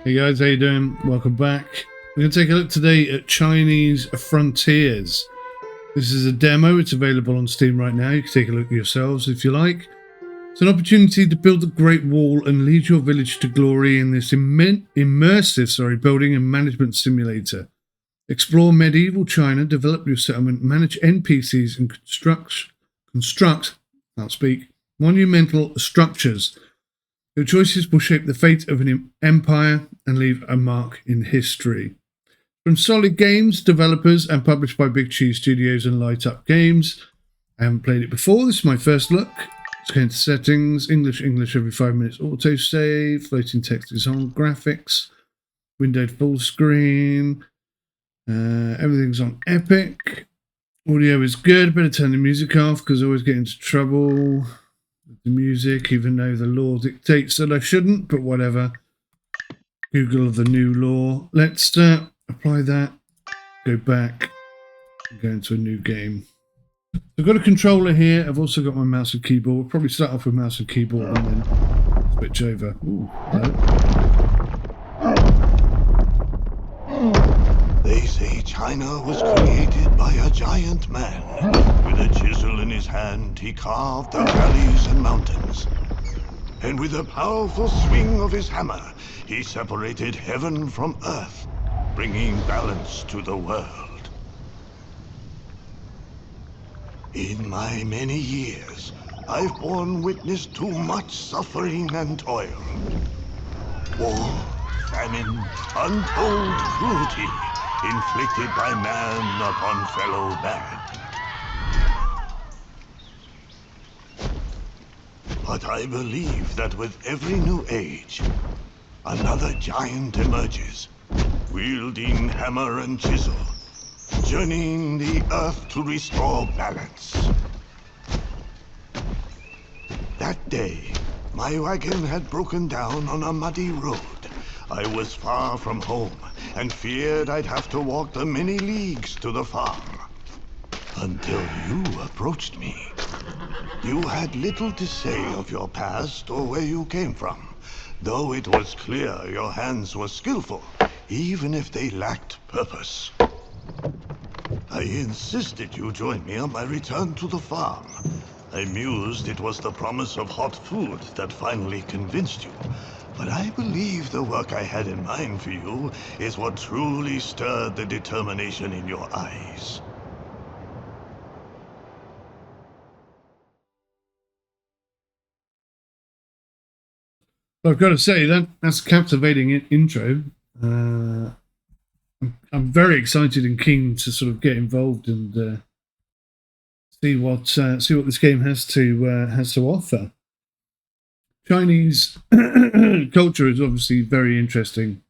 Hey guys, how you doing? Welcome back. We're going to take a look today at Chinese Frontiers. This is a demo. It's available on Steam right now. You can take a look yourselves if you like. It's an opportunity to build a great wall and lead your village to glory in this immersive building and management simulator. Explore medieval China, develop your settlement, manage NPCs, and construct monumental structures. Your choices will shape the fate of an empire and leave a mark in history. From Solid Games, developers, and published by Big Cheese Studios and Light Up Games. I haven't played it before. This is my first look. Let's go into settings. English every 5 minutes. Autosave. Floating text is on. Graphics. Windowed full screen. Everything's on Epic. Audio is good. Better turn the music off because I always get into trouble with the music, even though the law dictates that I shouldn't, but whatever. Google the new law. Let's apply that. Go back. Go into a new game. I've got a controller here. I've also got my mouse and keyboard. We'll probably start off with mouse and keyboard and then switch over. Ooh, hello. They say China was created by a giant man. With a chisel in his hand, he carved the valleys and mountains. And with a powerful swing of his hammer, he separated heaven from earth, bringing balance to the world. In my many years, I've borne witness to much suffering and toil. War, famine, untold cruelty, inflicted by man upon fellow man. But I believe that with every new age, another giant emerges, wielding hammer and chisel, journeying the earth to restore balance. That day, my wagon had broken down on a muddy road. I was far from home and feared I'd have to walk the many leagues to the farm. Until you approached me. You had little to say of your past or where you came from, though it was clear your hands were skillful, even if they lacked purpose. I insisted you join me on my return to the farm. I mused it was the promise of hot food that finally convinced you. But I believe the work I had in mind for you is what truly stirred the determination in your eyes. I've got to say, that's a captivating intro. I'm very excited and keen to sort of get involved and see what this game has to offer. Chinese culture is obviously very interesting.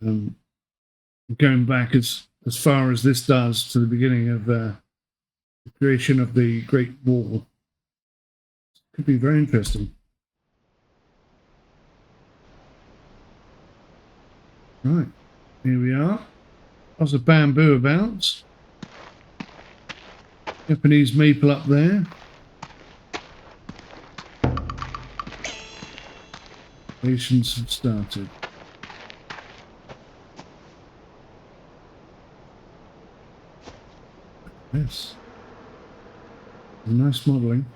Going back as far as this does to the beginning of the creation of the Great Wall, could be very interesting. Right, here we are. Lots of bamboo about. Japanese maple up there. Operations have started. Yes. Nice modelling.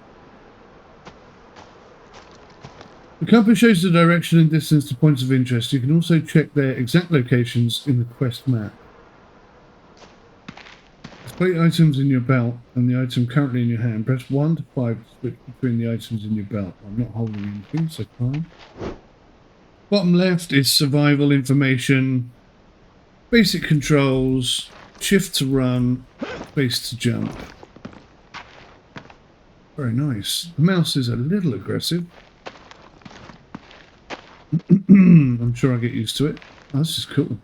The compass shows the direction and distance to points of interest. You can also check their exact locations in the quest map. Display items in your belt and the item currently in your hand. Press 1 to 5 to switch between the items in your belt. I'm not holding anything, so fine. Bottom left is survival information, basic controls, shift to run, space to jump. Very nice. The mouse is a little aggressive. I'm sure I'll get used to it. Oh, this is cool.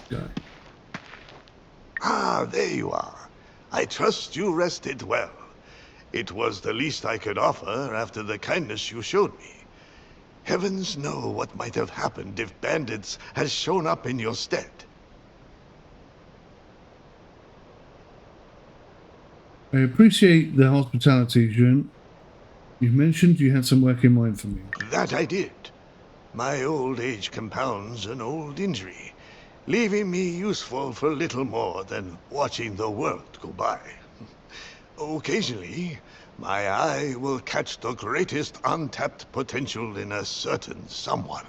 Guy. Ah, there you are. I trust you rested well. It was the least I could offer after the kindness you showed me. Heavens know what might have happened if bandits had shown up in your stead. I appreciate the hospitality, Jun. You mentioned you had some work in mind for me. That I did. My old age compounds an old injury, leaving me useful for little more than watching the world go by. Occasionally, my eye will catch the greatest untapped potential in a certain someone.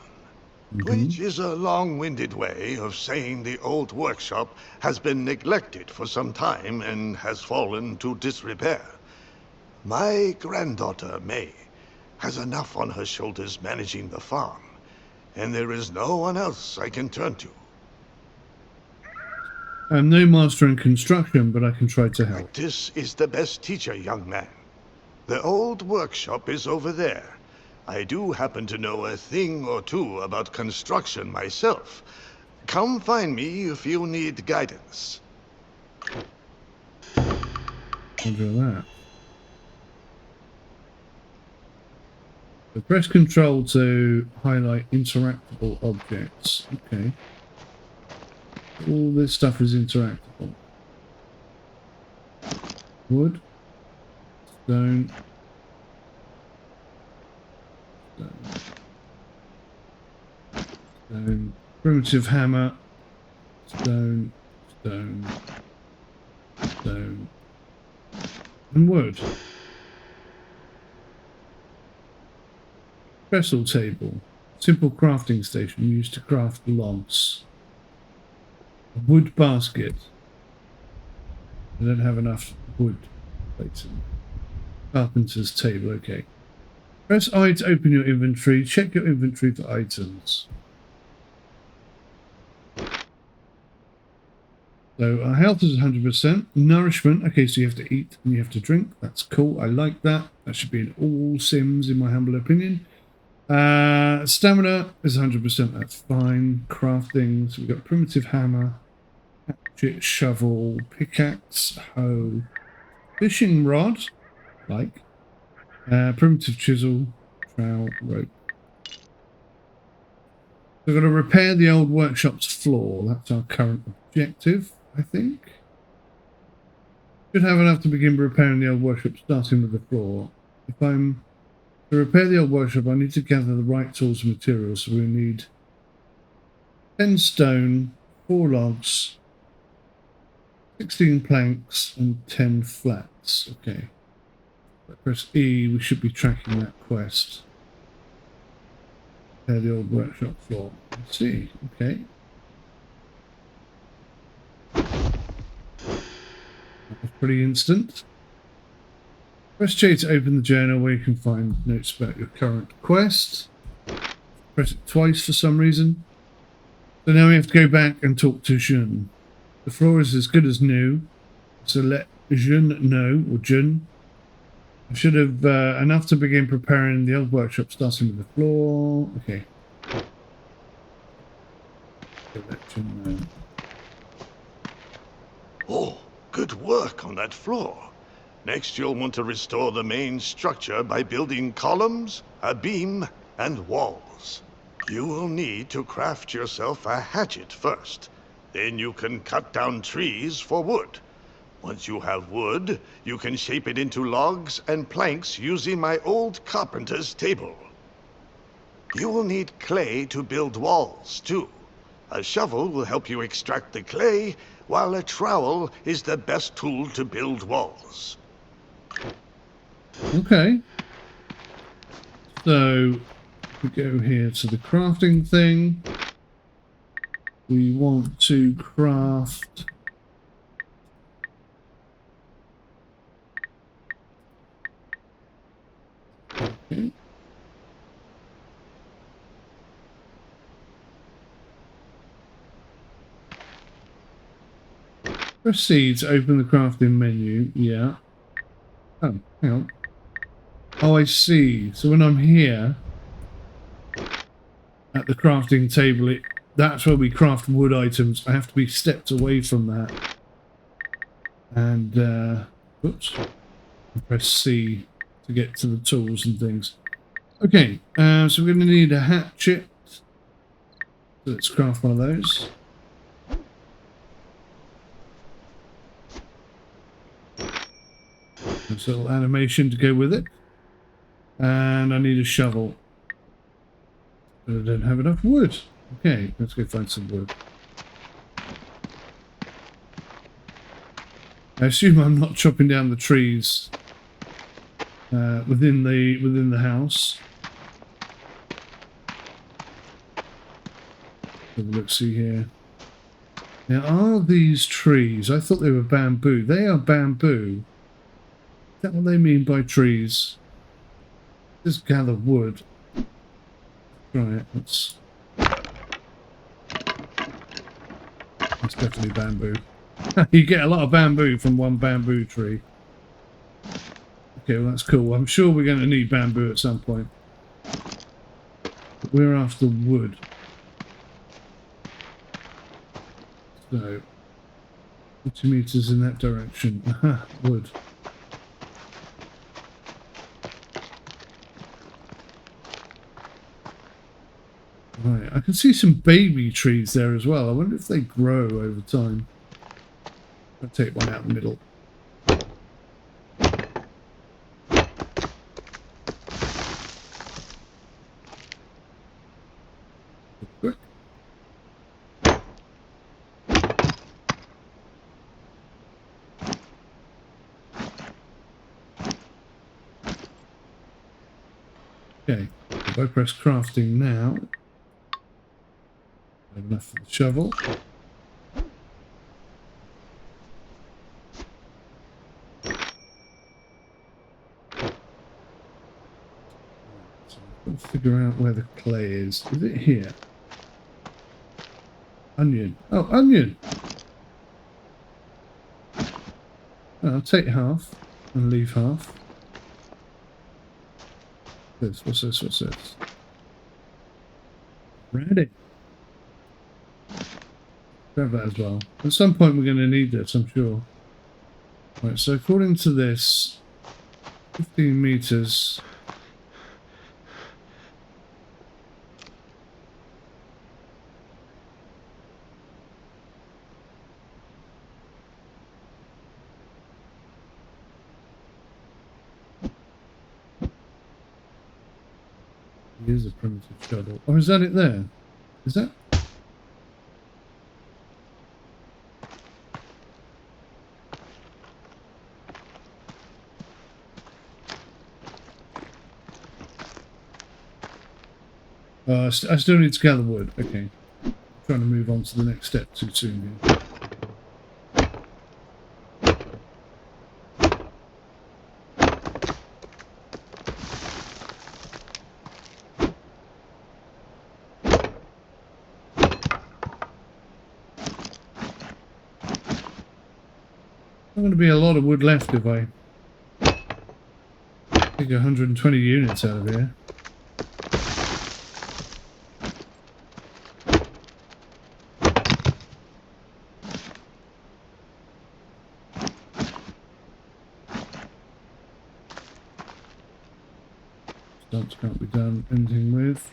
Which is a long-winded way of saying the old workshop has been neglected for some time and has fallen to disrepair. My granddaughter, May, has enough on her shoulders managing the farm, and there is no one else I can turn to. I'm no master in construction, but I can try to help. Practice is the best teacher, young man. The old workshop is over there. I do happen to know a thing or two about construction myself. Come find me if you need guidance. Roger that. So press Control to highlight interactable objects. Okay. All this stuff is interactable. Wood. Stone. Stone. Primitive hammer. Stone. Stone. Stone. And wood. Trestle table. Simple crafting station used to craft logs. A wood basket. I don't have enough wood plates in. Carpenter's table, okay. Press I to open your inventory. Check your inventory for items. So our health is 100%. Nourishment, okay, so you have to eat and you have to drink. That's cool. I like that. That should be in all Sims, in my humble opinion. Stamina is 100%. That's fine. Crafting. So we've got primitive hammer, hatchet, shovel, pickaxe, hoe, fishing rod, like primitive chisel, trowel, rope. We're going to repair the old workshop's floor. That's our current objective, I think. Should have enough to begin repairing the old workshop, starting with the floor. If I'm to repair the old workshop, I need to gather the right tools and materials. So we need 10 stone, 4 logs, 16 planks, and 10 flats. Okay. Press E, we should be tracking that quest. Repair the old workshop floor. Let's see. Okay. That was pretty instant. Press J to open the journal where you can find notes about your current quest. Press it twice for some reason. So now we have to go back and talk to Jun. The floor is as good as new, so let Jun know, or Jun. I should have enough to begin preparing the old workshop, starting with the floor. Okay. Let Jun know. Oh, good work on that floor. Next, you'll want to restore the main structure by building columns, a beam, and walls. You will need to craft yourself a hatchet first. Then you can cut down trees for wood. Once you have wood, you can shape it into logs and planks using my old carpenter's table. You will need clay to build walls, too. A shovel will help you extract the clay, while a trowel is the best tool to build walls. Okay. So we go here to the crafting thing. We want to craft okay. Proceed to open the crafting menu. Yeah. Oh, hang on. Oh, I see. So when I'm here at the crafting table, that's where we craft wood items. I have to be stepped away from that. And, oops. Press C to get to the tools and things. Okay, so we're going to need a hatchet. So let's craft one of those. There's a little animation to go with it. And I need a shovel. But I don't have enough wood. Okay, let's go find some wood. I assume I'm not chopping down the trees within the house. Have a look, see here. Now, are these trees? I thought they were bamboo. They are bamboo. Is that what they mean by trees? Just gather wood. Right, that's definitely bamboo. You get a lot of bamboo from one bamboo tree. Okay, well that's cool. I'm sure we're going to need bamboo at some point. But we're after wood. So, 40 meters in that direction. Aha, wood. Right, I can see some baby trees there as well. I wonder if they grow over time. I'll take one out in the middle. Quick. Okay, if I press crafting now, I have enough for the shovel. So I've got to figure out where the clay is. Is it here? Onion. Oh, onion! Oh, I'll take half and leave half. What's this? What's this? Ready. Grab that as well. At some point we're going to need this, I'm sure. Right, so according to this, 15 meters. Here's a primitive shovel. Oh, is that it there? Is that? I still need to gather wood. Okay. I'm trying to move on to the next step too soon here. There's going to be a lot of wood left if I take 120 units out of here. Stumps can't be done anything with.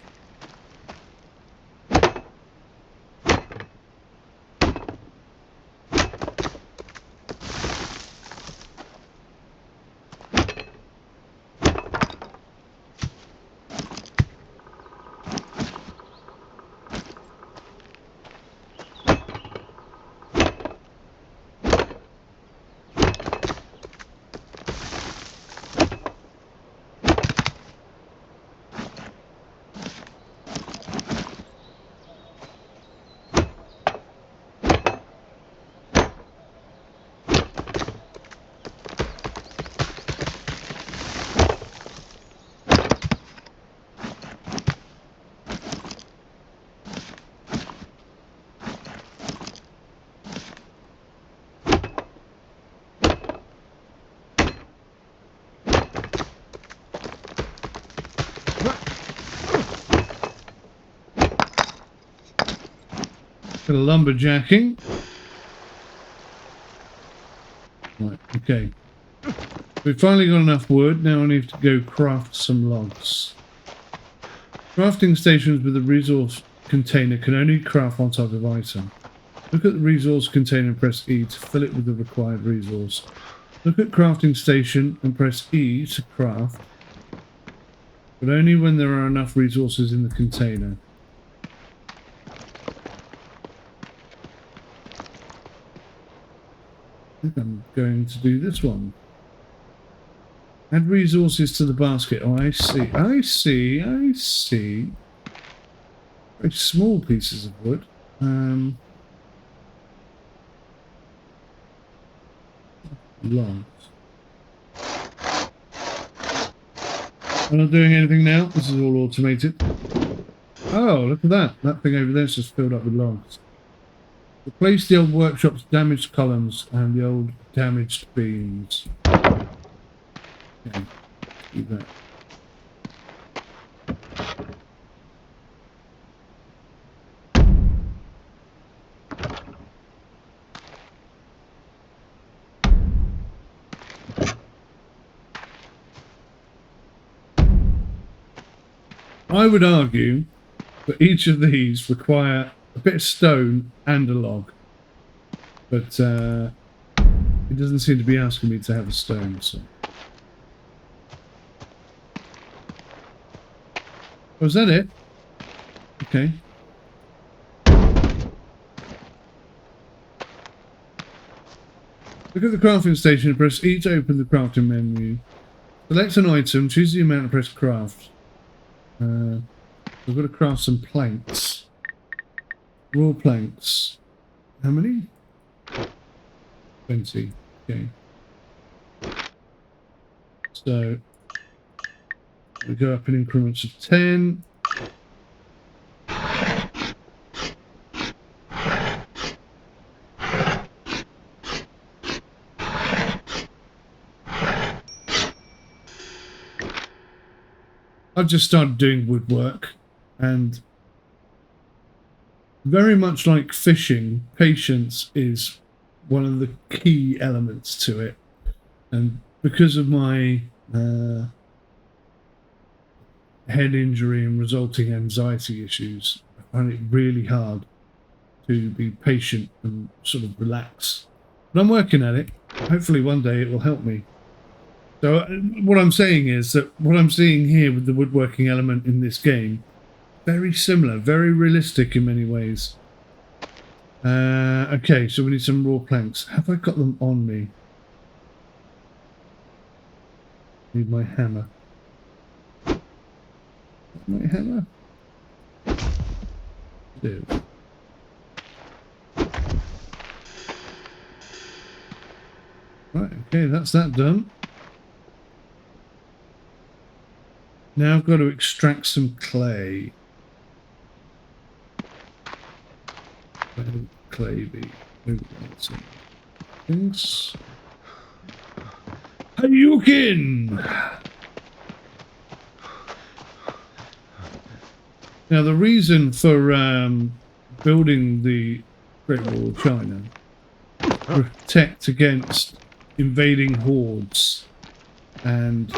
Bit of lumberjacking. Right, okay. We've finally got enough wood. Now I need to go craft some logs. Crafting stations with a resource container can only craft one type of item. Look at the resource container and press E to fill it with the required resource. Look at crafting station and press E to craft. but only when there are enough resources in the container. I think I'm going to do this one. Add resources to the basket. Oh, I see. I see. I see. Very small pieces of wood. Logs. I'm not doing anything now. This is all automated. Oh, look at that. That thing over there is just filled up with logs. Replace the old workshop's damaged columns and the old damaged beams. Okay, do that. I would argue that each of these require a bit of stone and a log, but it doesn't seem to be asking me to have a stone. So, oh, is that it? Okay. Look at the crafting station and press E to open the crafting menu. Select an item, choose the amount and press craft. We've got to craft some planks. Raw planks. How many? 20. Okay. So we go up in increments of 10. I've just started doing woodwork, and very much like fishing, patience is one of the key elements to it. And because of my head injury and resulting anxiety issues, I find it really hard to be patient and sort of relax. But I'm working at it. Hopefully one day it will help me. So what I'm saying is that what I'm seeing here with the woodworking element in this game, very similar, very realistic in many ways. Okay, so we need some raw planks. Have I got them on me? Need my hammer. My hammer? Do. Right, okay, that's that done. Now I've got to extract some clay. Where would clay be? Some things. Hayukin! Now the reason for building the Great Wall of China is to protect against invading hordes and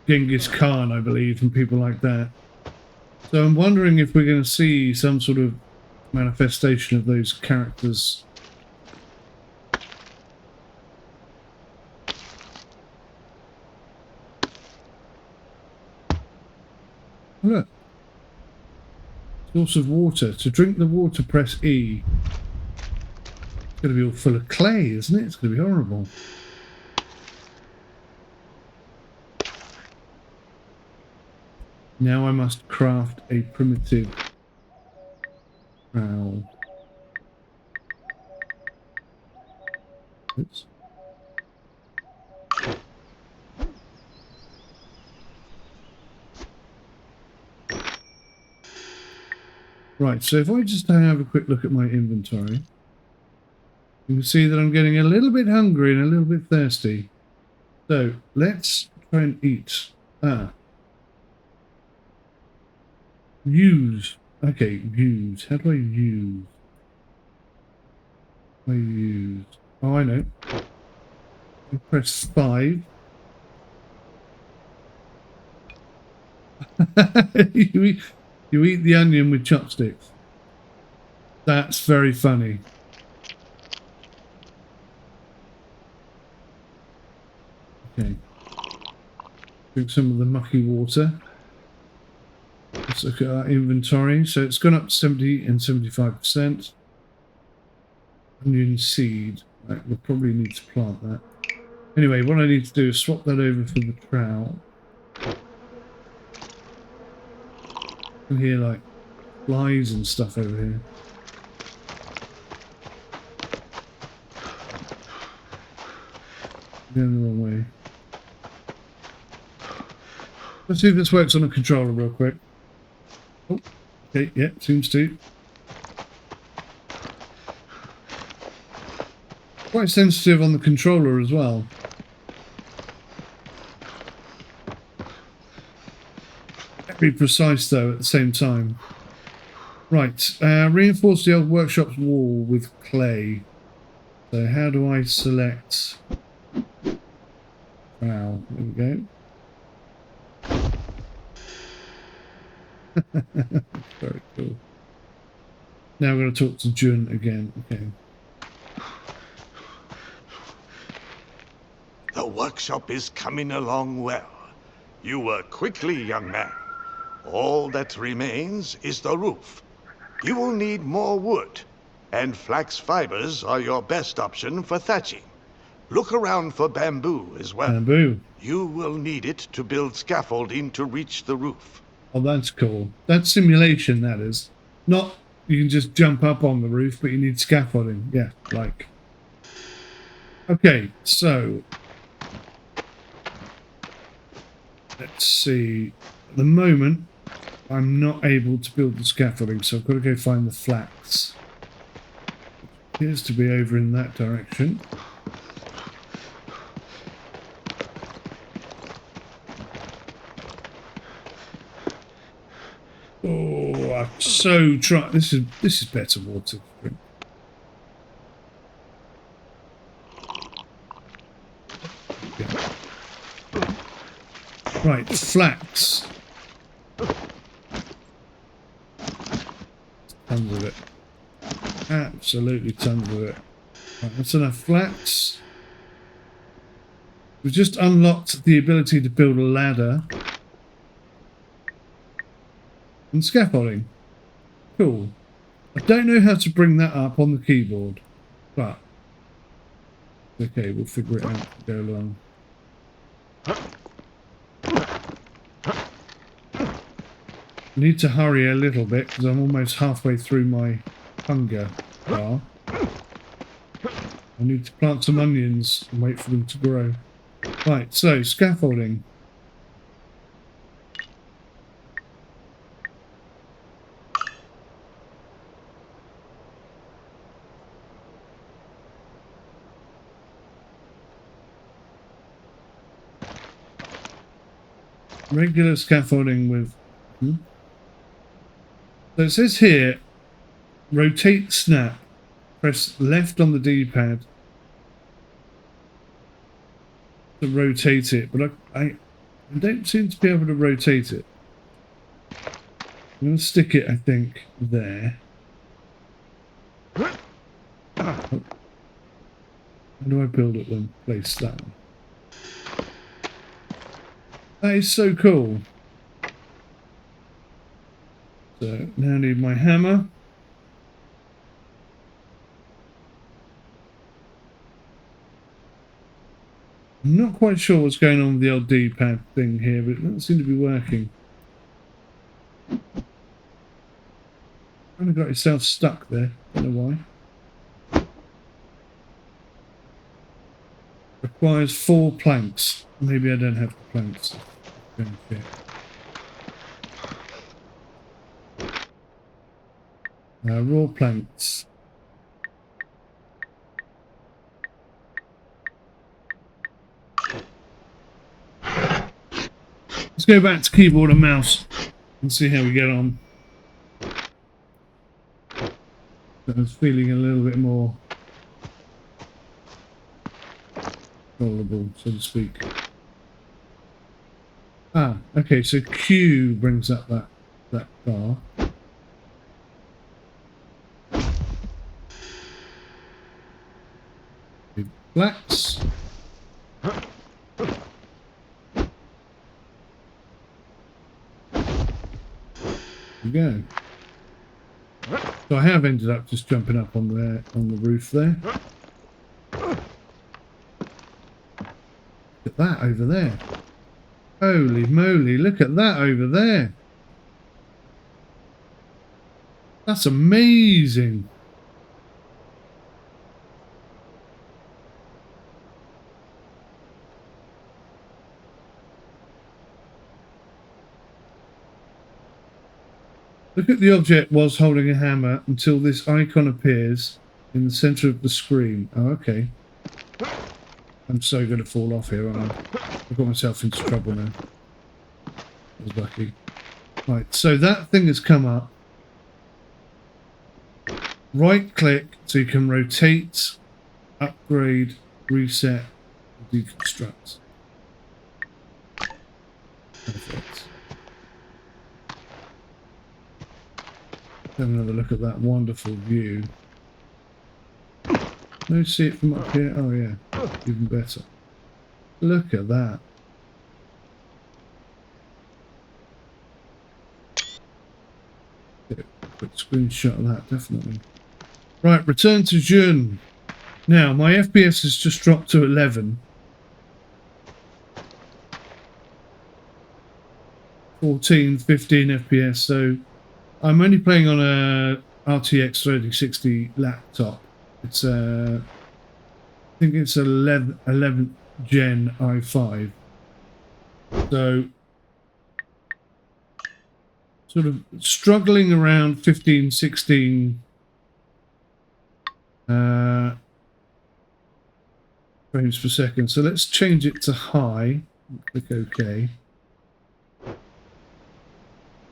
Genghis Khan, I believe, and people like that. So I'm wondering if we're going to see some sort of manifestation of those characters. Look. Source of water. To drink the water, press E. It's going to be all full of clay, isn't it? It's going to be horrible. Now I must craft a primitive trowel. Oops. Right, so if I just have a quick look at my inventory, you can see that I'm getting a little bit hungry and a little bit thirsty. So let's try and eat. Use. Okay, use. How do I use? Oh, I know. I press 5. You eat the onion with chopsticks. That's very funny. Okay. Drink some of the mucky water. Let's look at our inventory. So it's gone up to 70 and 75%. Onion seed. Right, we'll probably need to plant that. Anyway, what I need to do is swap that over for the trowel. I can hear like flies and stuff over here. Going the wrong way. Let's see if this works on a controller real quick. Oh, okay, yeah, seems to. Quite sensitive on the controller as well. Be precise though at the same time. Right, reinforce the old workshop's wall with clay. So how do I select? Wow, there we go. Very cool. Now I'm going to talk to Jun again. Okay. The workshop is coming along well. You work quickly, young man. All that remains is the roof. You will need more wood, and flax fibers are your best option for thatching. Look around for bamboo as well. Bamboo. You will need it to build scaffolding to reach the roof. Oh, that's cool. That's simulation, that is. Not you can just jump up on the roof, but you need scaffolding. Yeah, like. Okay, so let's see. At the moment, I'm not able to build the scaffolding, so I've got to go find the flax. It appears to be over in that direction. Oh, I've so tried. This is better water to drink. Yeah. Right, flax. Tons of it. Absolutely tons of it. Right, that's enough flax. We've just unlocked the ability to build a ladder. And scaffolding. Cool. I don't know how to bring that up on the keyboard, but okay, we'll figure it out as we go along. I need to hurry a little bit because I'm almost halfway through my hunger bar. I need to plant some onions and wait for them to grow. Right, so scaffolding. Regular scaffolding with... So it says here, rotate snap. Press left on the D-pad to rotate it, but I don't seem to be able to rotate it. I'm going to stick it, I think, there. Oh. How do I build it then? Place that one. That is so cool. So now I need my hammer. I'm not quite sure what's going on with the old D-pad thing here, but it doesn't seem to be working. Kind of got yourself stuck there. Don't know why. Requires 4 planks. Maybe I don't have the planks. Okay. Raw planks. Let's go back to keyboard and mouse and see how we get on. So I was feeling a little bit more controllable, so to speak. Ah, okay, so Q brings up that bar. Flax. go. So I have ended up just jumping up on the roof there. Look at that over there. Holy moly, look at that over there. That's amazing. Look at the object whilst holding a hammer until this icon appears in the center of the screen. Oh, okay. I'm so going to fall off here, aren't I? I've got myself into trouble now. I was lucky. Right, so that thing has come up. Right click so you can rotate, upgrade, reset, deconstruct. Perfect. Have another look at that wonderful view. No, see it from up here? Oh yeah, even better. Look at that. Quick screenshot of that, definitely. Right, return to June. Now, my FPS has just dropped to 11. 14, 15 FPS, so I'm only playing on a RTX 3060 laptop. It's I think it's 11th gen i5. So sort of struggling around 15, 16 frames per second. So let's change it to high. Click OK.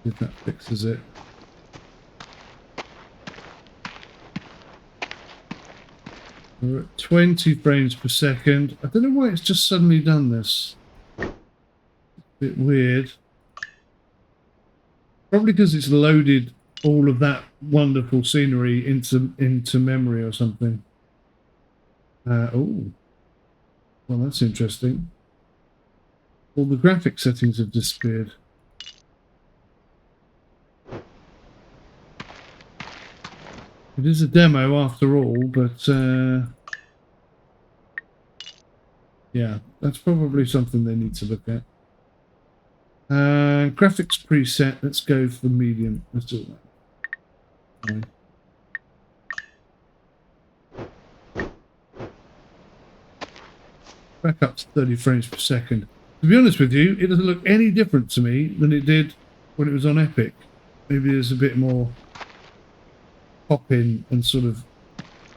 If that fixes it. We're at 20 frames per second. I don't know why it's just suddenly done this. It's a bit weird. Probably because it's loaded all of that wonderful scenery into memory or something. Oh, well, that's interesting. All the graphic settings have disappeared. It is a demo after all, but yeah, that's probably something they need to look at. Graphics preset, let's go for medium. Let's do that. Back up to 30 frames per second. To be honest with you, it doesn't look any different to me than it did when it was on Epic. Maybe there's a bit more pop-in and sort of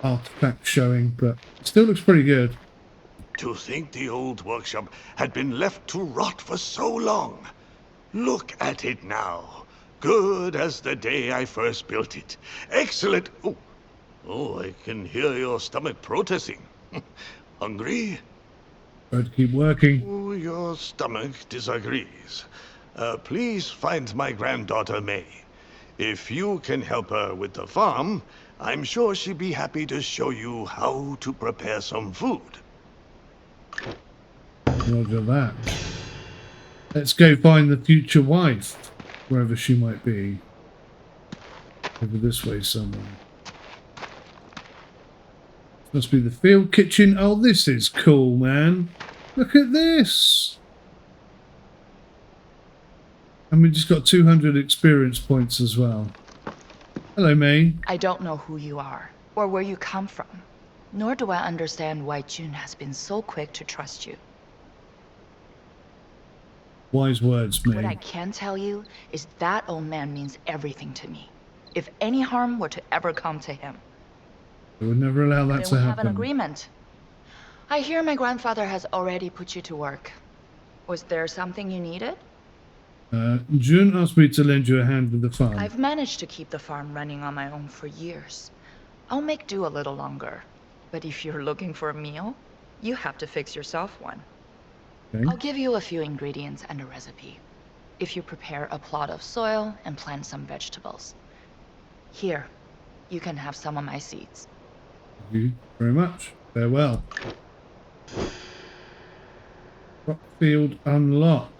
artifact showing, but it still looks pretty good. To think the old workshop had been left to rot for so long. Look at it now. Good as the day I first built it. Excellent. Oh, I can hear your stomach protesting. Hungry? Try to keep working. Oh, your stomach disagrees. Please find my granddaughter May. If you can help her with the farm, I'm sure she'd be happy to show you how to prepare some food. Roger that. Let's go find the future wife, wherever she might be. Over this way somewhere. Must be the field kitchen. Oh, this is cool, man. Look at this. And we just got 200 experience points as well. Hello, May. I don't know who you are or where you come from, nor do I understand why June has been so quick to trust you. Wise words, May. What I can tell you is that old man means everything to me. If any harm were to ever come to him, I would never allow that then to we have an happen. agreement. I hear my grandfather has already put you to work. Was there something you needed? June asked me to lend you a hand with the farm. I've managed to keep the farm running on my own for years. I'll make do a little longer. But if you're looking for a meal, you have to fix yourself one. Okay. I'll give you a few ingredients and a recipe. If you prepare a plot of soil and plant some vegetables. Here, you can have some of my seeds. Thank you very much. Farewell. Crop field unlocked.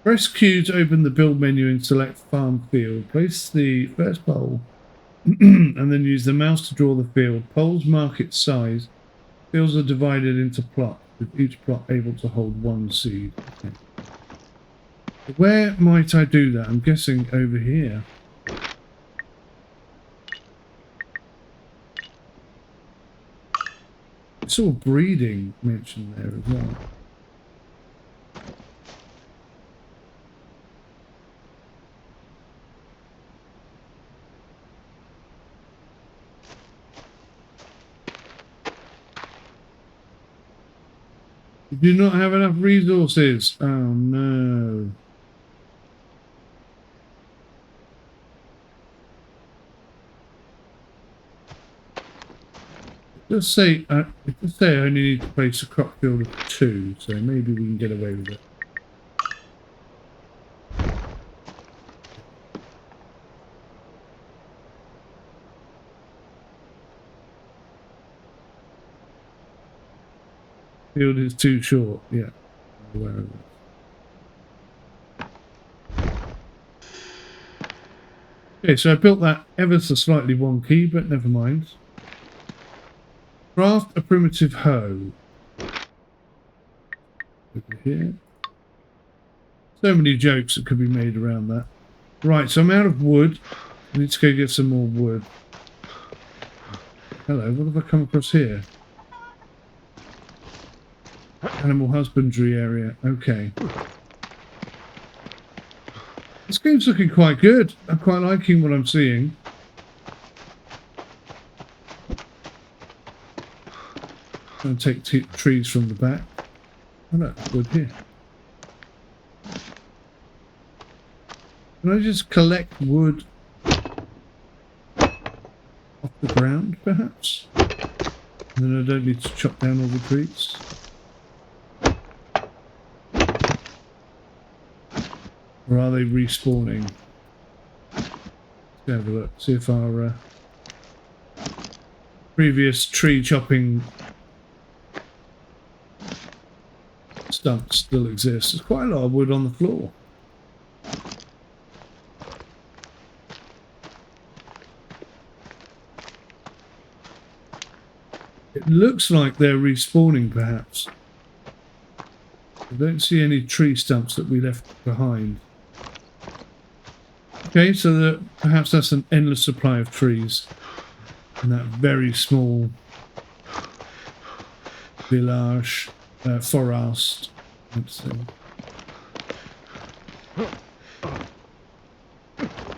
Press Q to open the build menu and select farm field. Place the first pole and then use the mouse to draw the field. Poles mark its size. Fields are divided into plots, with each plot able to hold one seed. Okay. Where might I do that? I'm guessing over here. I saw breeding mentioned there as well. You do not have enough resources. Oh no. Let's say I only need to place a crop field of 2, so maybe we can get away with it. Field is too short, yeah. I'm aware of it. Okay, so I built that ever so slightly wonky, but never mind. Craft a primitive hoe. Over here. So many jokes that could be made around that. Right, so I'm out of wood. I need to go get some more wood. Hello, what have I come across here? Animal husbandry area. Okay. This game's looking quite good. I'm quite liking what I'm seeing. I'm going to take trees from the back. Oh no, wood here. Can I just collect wood off the ground, perhaps? And then I don't need to chop down all the trees. Or are they respawning? Let's have a look, see if our previous tree chopping stumps still exist. There's quite a lot of wood on the floor. It looks like they're respawning, perhaps. I don't see any tree stumps that we left behind. Okay, so perhaps that's an endless supply of trees in that very small village, forest. Let's see.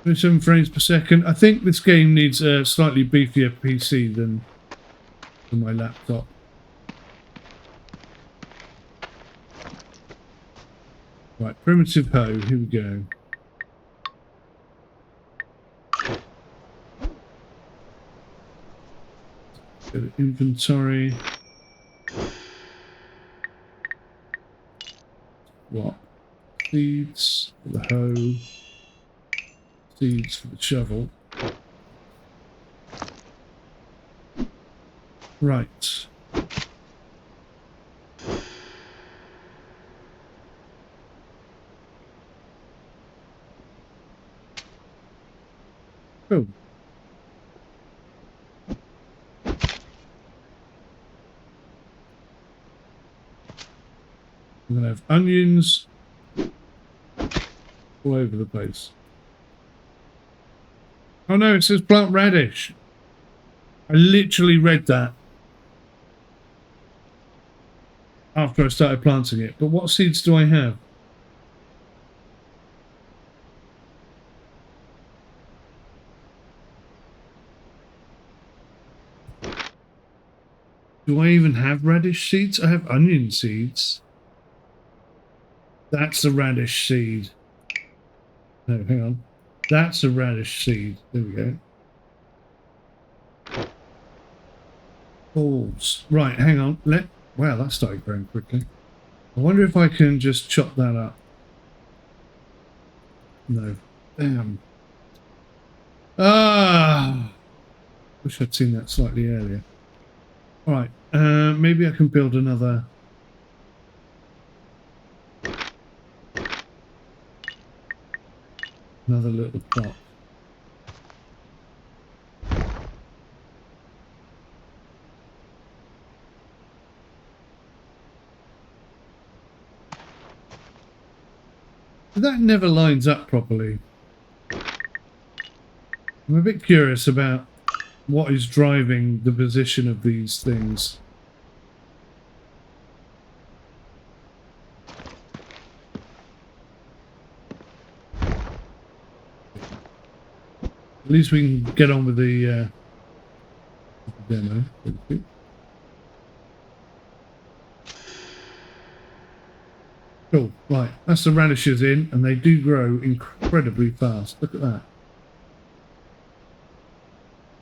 27 frames per second. I think this game needs a slightly beefier PC than my laptop. Right, primitive hoe, here we go. Go to inventory. What? Seeds for the hoe. Seeds for the shovel. Right. Cool. I'm going to have onions all over the place. Oh no, it says plant radish. I literally read that after I started planting it. But what seeds do I have? Do I even have radish seeds? I have onion seeds. That's a radish seed. No, hang on. That's a radish seed. There we go. Balls. Right, hang on. Wow, that started growing quickly. I wonder if I can just chop that up. No. Damn. Ah! Wish I'd seen that slightly earlier. Alright, maybe I can build another Another little pot. That never lines up properly. I'm a bit curious about what is driving the position of these things. At least we can get on with the demo. Thank you. Cool. Right, that's the radishes in, and they do grow incredibly fast. Look at that.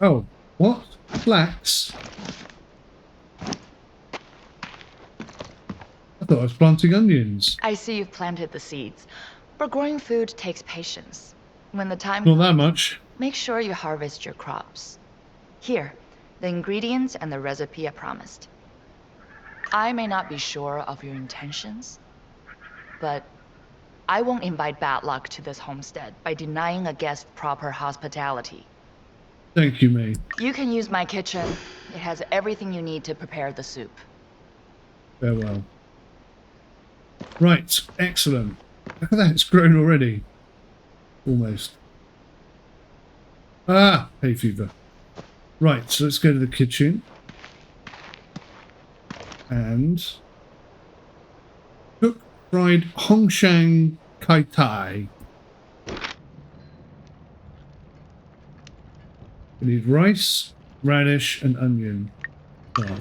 Oh, what? Flax? I thought I was planting onions. I see you've planted the seeds, but growing food takes patience. When the time Not that comes, much. make sure you harvest your crops. Here, the ingredients and the recipe I promised. I may not be sure of your intentions, but I won't invite bad luck to this homestead by denying a guest proper hospitality. Thank you, May. You can use my kitchen. It has everything you need to prepare the soup. Farewell. Right, excellent. Look at that, it's grown already. Almost. Ah, hay fever. Right, so let's go to the kitchen. And cook fried Hongshan Kai Tai. We need rice, radish, and onion. Oh,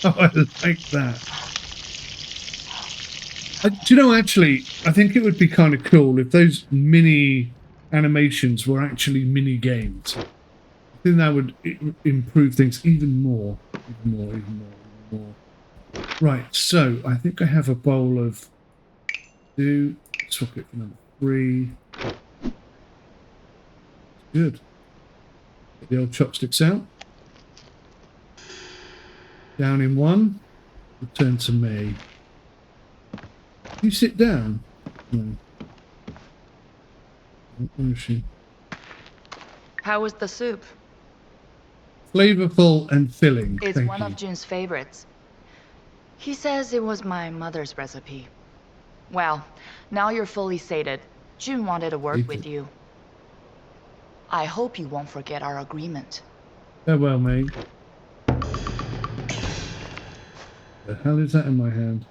I like that. Do you know, actually, I think it would be kind of cool if those mini animations were actually mini games. I think that would improve things even more. Even more. Right, so I think I have a bowl of 2. Swap it for number 3. Good. Get the old chopsticks out. Down in 1. Return to me. You sit down. No. Where is she? How was the soup? Flavorful and filling. It's Thank one you. of Jun's favorites. He says it was my mother's recipe. Well, now you're fully sated. Jun wanted to work with you. I hope you won't forget our agreement. Farewell, mate. The hell is that in my hand?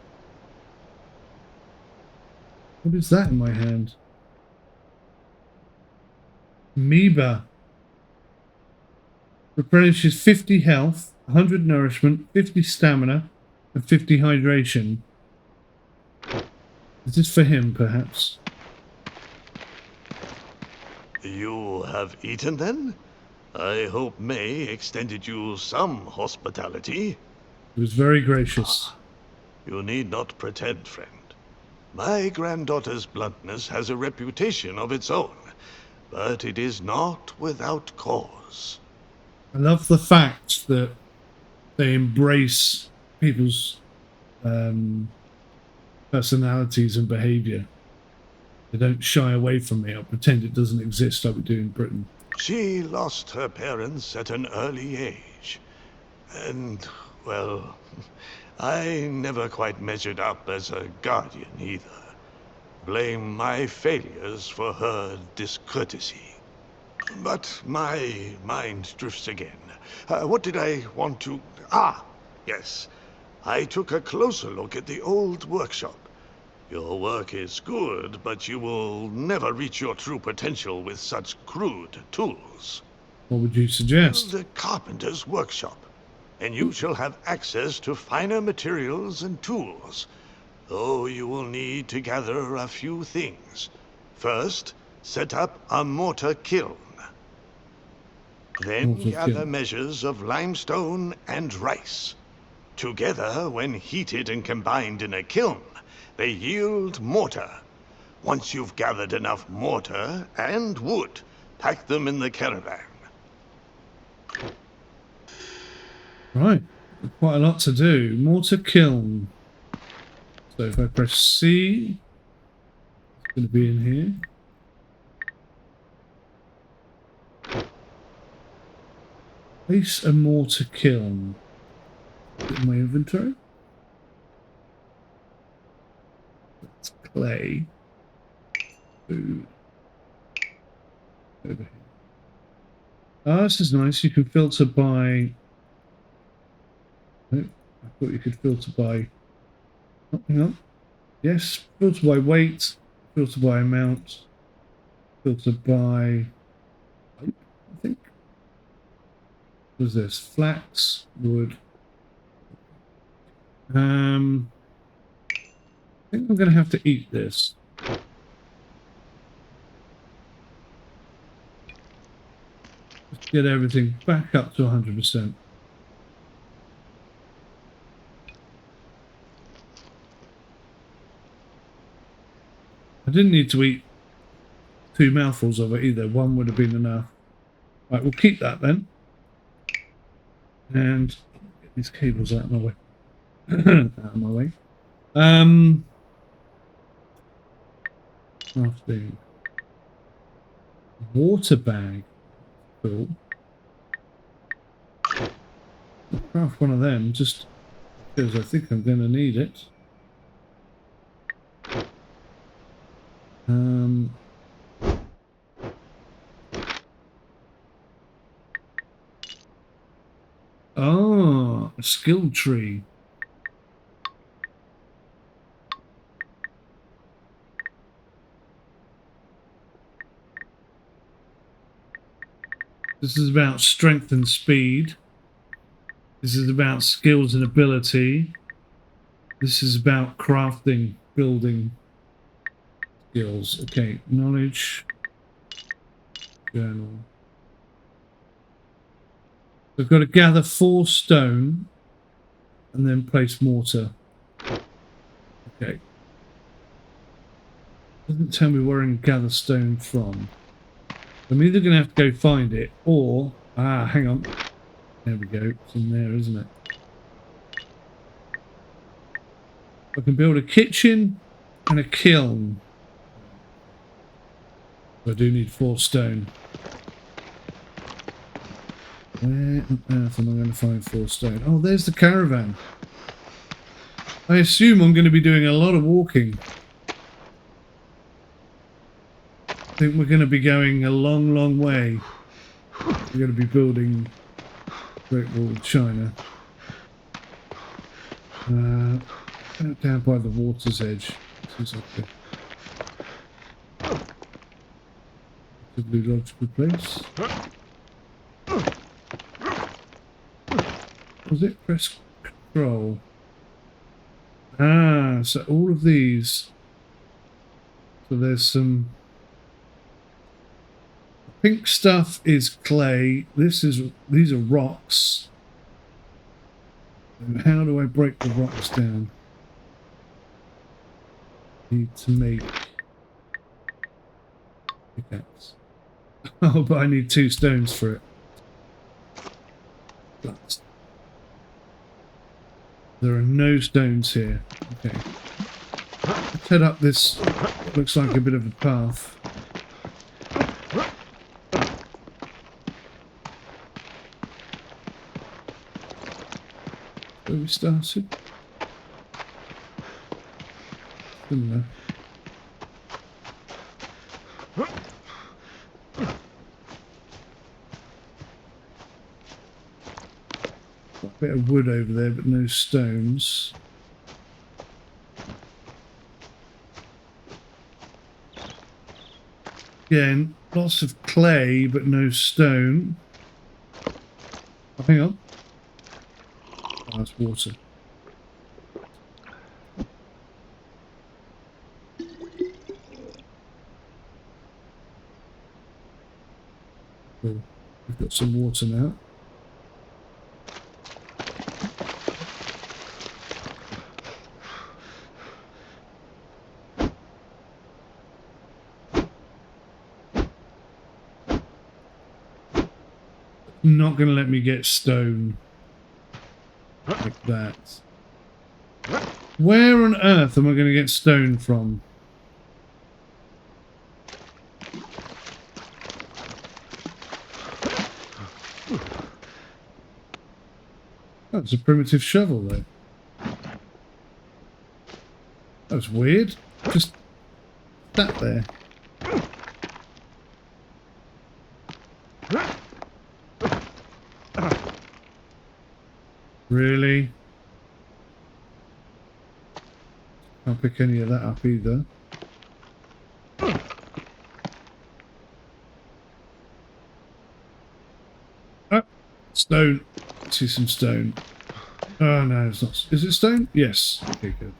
What is that in my hand? Amoeba. Replenishes 50 health, 100 nourishment, 50 stamina, and 50 hydration. Is this for him, perhaps? You have eaten then? I hope May extended you some hospitality. He was very gracious. You need not pretend, friend. My granddaughter's bluntness has a reputation of its own, but it is not without cause. I love the fact that they embrace people's personalities and behaviour. They don't shy away from it or pretend it doesn't exist like we do in Britain. She lost her parents at an early age. And, well, I never quite measured up as a guardian either. Blame my failures for her discourtesy. But my mind drifts again. What did I want to... Ah, yes. I took a closer look at the old workshop. Your work is good, but you will never reach your true potential with such crude tools. What would you suggest? The carpenter's workshop, and you shall have access to finer materials and tools. Though you will need to gather a few things. First, set up a mortar kiln. Then Mortar gather kiln. measures of limestone and rice. Together, when heated and combined in a kiln, they yield mortar. Once you've gathered enough mortar and wood, pack them in the caravan. Right, quite a lot to do. Mortar kiln. So if I press C, it's going to be in here. Place a mortar kiln. Put in my inventory. That's clay. Food. Over here. Oh, this is nice. You can filter by... Oh, I thought you could filter by... Oh, hang on. Yes, filter by weight, filter by amount, filter by... I think. What is this? Flax, wood. I think I'm going to have to eat this. Just get everything back up to 100%. I didn't need to eat 2 mouthfuls of it either. One would have been enough. Right, we'll keep that then. And get these cables out of my way. Out of my way. Crafting. Water bag. Cool. I'll craft one of them just because I think I'm going to need it. Oh, a skill tree. This is about strength and speed. This is about skills and ability. This is about crafting, building skills. Okay, knowledge. Journal. I've got to gather 4 stone and then place mortar. Okay. Doesn't tell me where I can gather stone from. I'm either going to have to go find it or... Ah, hang on. There we go. It's in there, isn't it? I can build a kitchen and a kiln. I do need 4 stone. Where on earth am I going to find 4 stone? Oh, there's the caravan. I assume I'm going to be doing a lot of walking. I think we're going to be going a long, long way. We're going to be building Great Wall of China. Down by the water's edge. Seems like a relatively logical place. Was it press control? Ah, so all of these. So there's some pink stuff is clay. These are rocks. And how do I break the rocks down? Need to make pickaxe. Oh, but I need 2 stones for it. Blast. There are no stones here. Okay. Let's head up this, looks like a bit of a path. Where we started? Similar. A bit of wood over there, but no stones. Again, lots of clay, but no stone. Oh, hang on. Oh, that's water. Cool. We've got some water now. Not going to let me get stone like that. Where on earth am I going to get stone from? Oh, it's a primitive shovel, though. That was weird. Just sat there. Really? Can't pick any of that up either. Oh, stone. I see some stone. Oh no, it's not. Is it stone? Yes. Okay, good.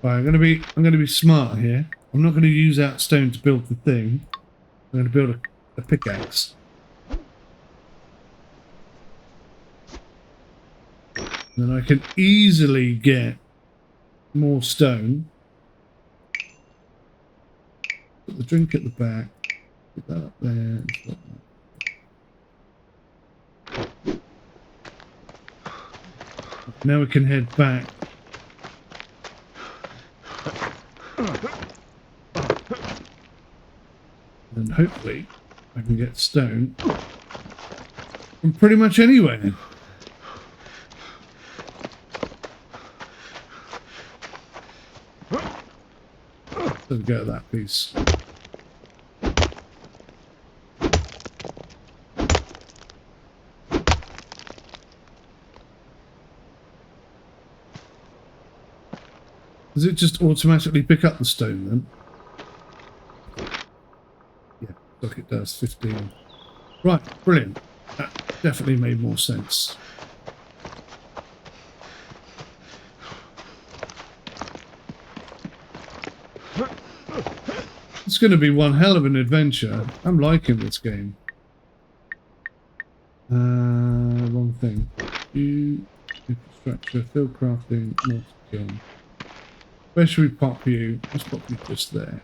Right, I'm gonna be smart here. I'm not gonna use that stone to build the thing. I'm gonna build a pickaxe. Then I can easily get more stone. Put the drink at the back. Put that up there. Now we can head back. And hopefully I can get stone from pretty much anywhere. Let's go to that piece. Does it just automatically pick up the stone then? Yeah, look, it does. 15. Right, brilliant. That definitely made more sense. It's going to be one hell of an adventure. I'm liking this game. Wrong thing. Infrastructure, field crafting, mortar kiln. Where should we pop you? Let's pop you just there.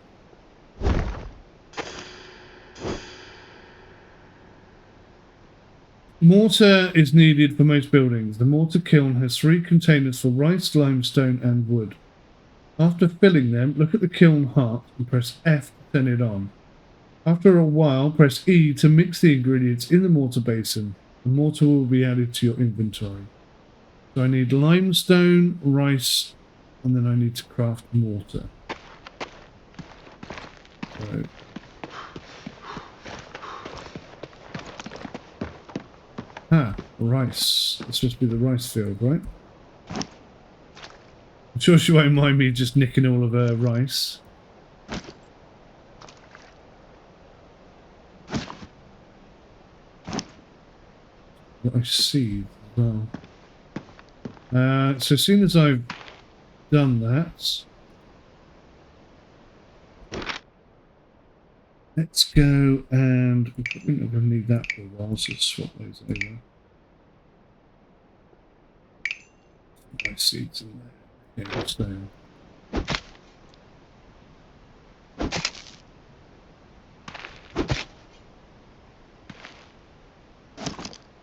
Mortar is needed for most buildings. The mortar kiln has 3 containers for rice, limestone, and wood. After filling them, look at the kiln heart and press F to turn it on. After a while, press E to mix the ingredients in the mortar basin. The mortar will be added to your inventory. So I need limestone, rice, and then I need to craft mortar. So rice. It's supposed to be the rice field, right? I'm sure she won't mind me just nicking all of her rice. Rice seeds as well. So as soon as I've done that, let's go and we're probably not going to need that for a while, so let's swap those over. Rice seeds in there. Yeah, stone.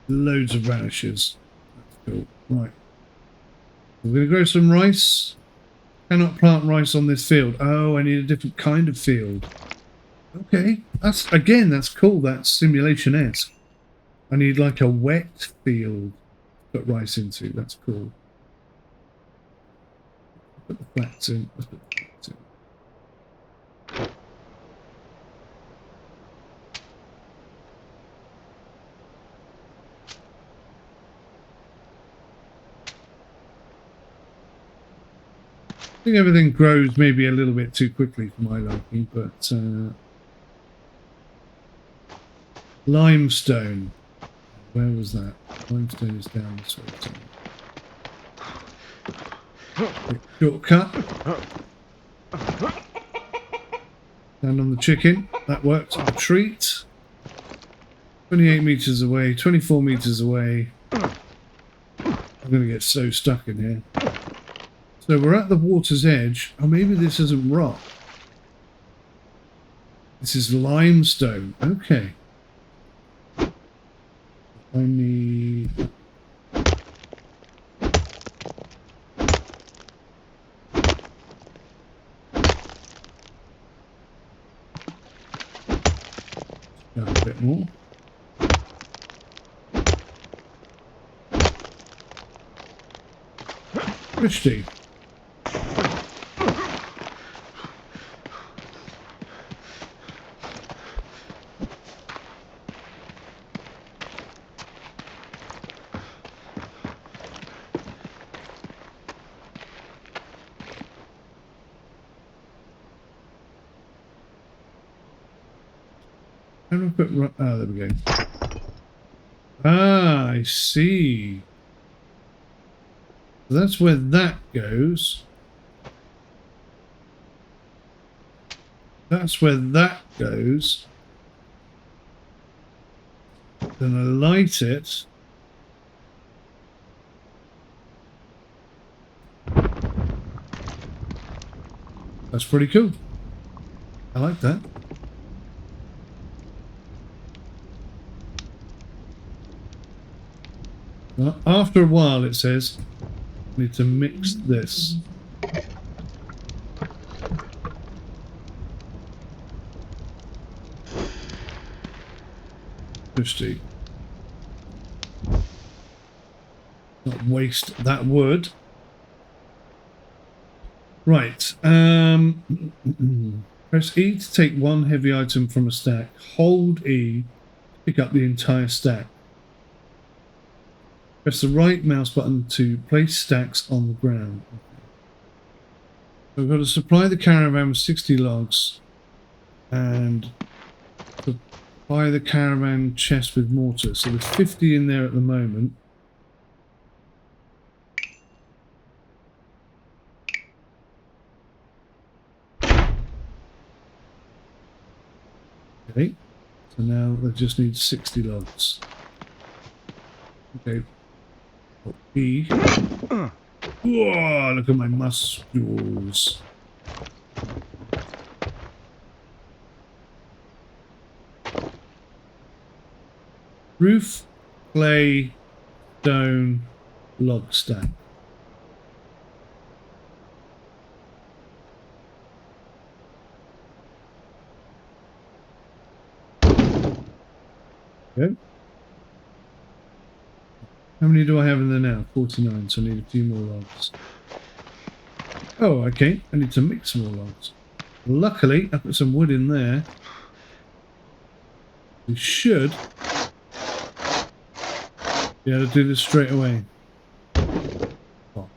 Loads of radishes. That's cool. Right. We're going to grow some rice. Cannot plant rice on this field. Oh, I need a different kind of field. Okay. That's cool. That's simulation-esque. I need like a wet field to put rice into. That's cool. Put the flats in. Let's put the flats in. I think everything grows maybe a little bit too quickly for my liking, but limestone. Where was that? Limestone is down this way. Shortcut. Stand on the chicken. That worked. A treat. 28 meters away. 24 meters away. I'm going to get so stuck in here. So we're at the water's edge. Oh, maybe this isn't rock. This is limestone. Okay. I need... Go a bit more. Christy. How do I put right? Ah, there we go. Ah, I see. So that's where that goes. That's where that goes. Then I light it. That's pretty cool. I like that. Well, after a while, it says, I need to mix this. Christy. Not waste that wood. Right. Press E to take one heavy item from a stack. Hold E to pick up the entire stack. Press the right mouse button to place stacks on the ground. So we've got to supply the caravan with 60 logs and supply the caravan chest with mortar. So there's 50 in there at the moment. Okay, so now they just need 60 logs. Okay. E. Whoa, look at my muscles. Roof, clay, stone, log stack. Okay. How many do I have in there now? 49, so I need a few more logs. Oh, okay. I need to mix more logs. Luckily, I put some wood in there. We should be able to do this straight away. Oh.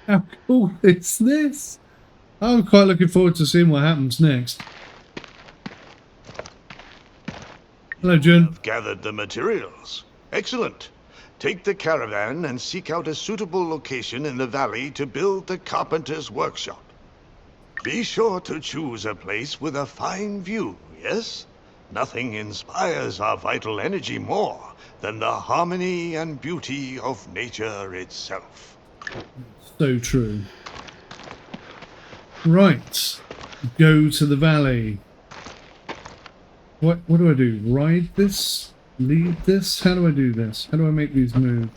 How cool is this? I'm quite looking forward to seeing what happens next. Hello, Jun. I've gathered the materials. Excellent. Take the caravan and seek out a suitable location in the valley to build the carpenter's workshop. Be sure to choose a place with a fine view, yes? Nothing inspires our vital energy more than the harmony and beauty of nature itself. So true. Right. Go to the valley. What do I do? Ride this? Lead this? How do I do this? How do I make these move?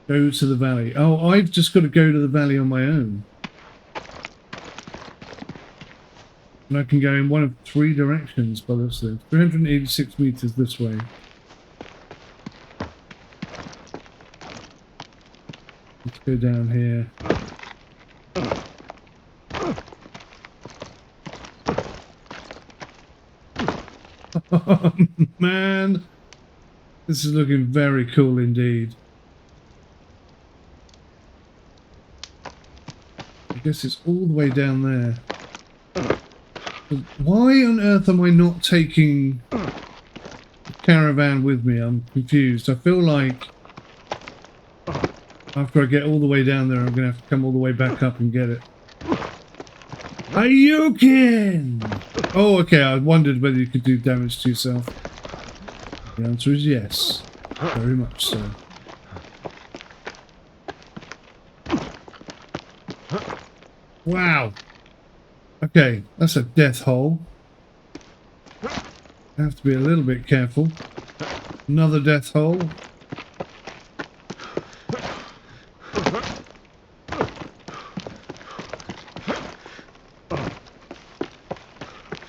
Go to the valley. Oh, I've just got to go to the valley on my own. And I can go in one of 3 directions by this thing. 386 meters this way. Let's go down here. Oh, man. This is looking very cool indeed. I guess it's all the way down there. But why on earth am I not taking the caravan with me? I'm confused. I feel like after I get all the way down there, I'm going to have to come all the way back up and get it. Ayukin! Oh, okay. I wondered whether you could do damage to yourself. The answer is yes. Very much so. Wow. Okay, that's a death hole. Have to be a little bit careful. Another death hole.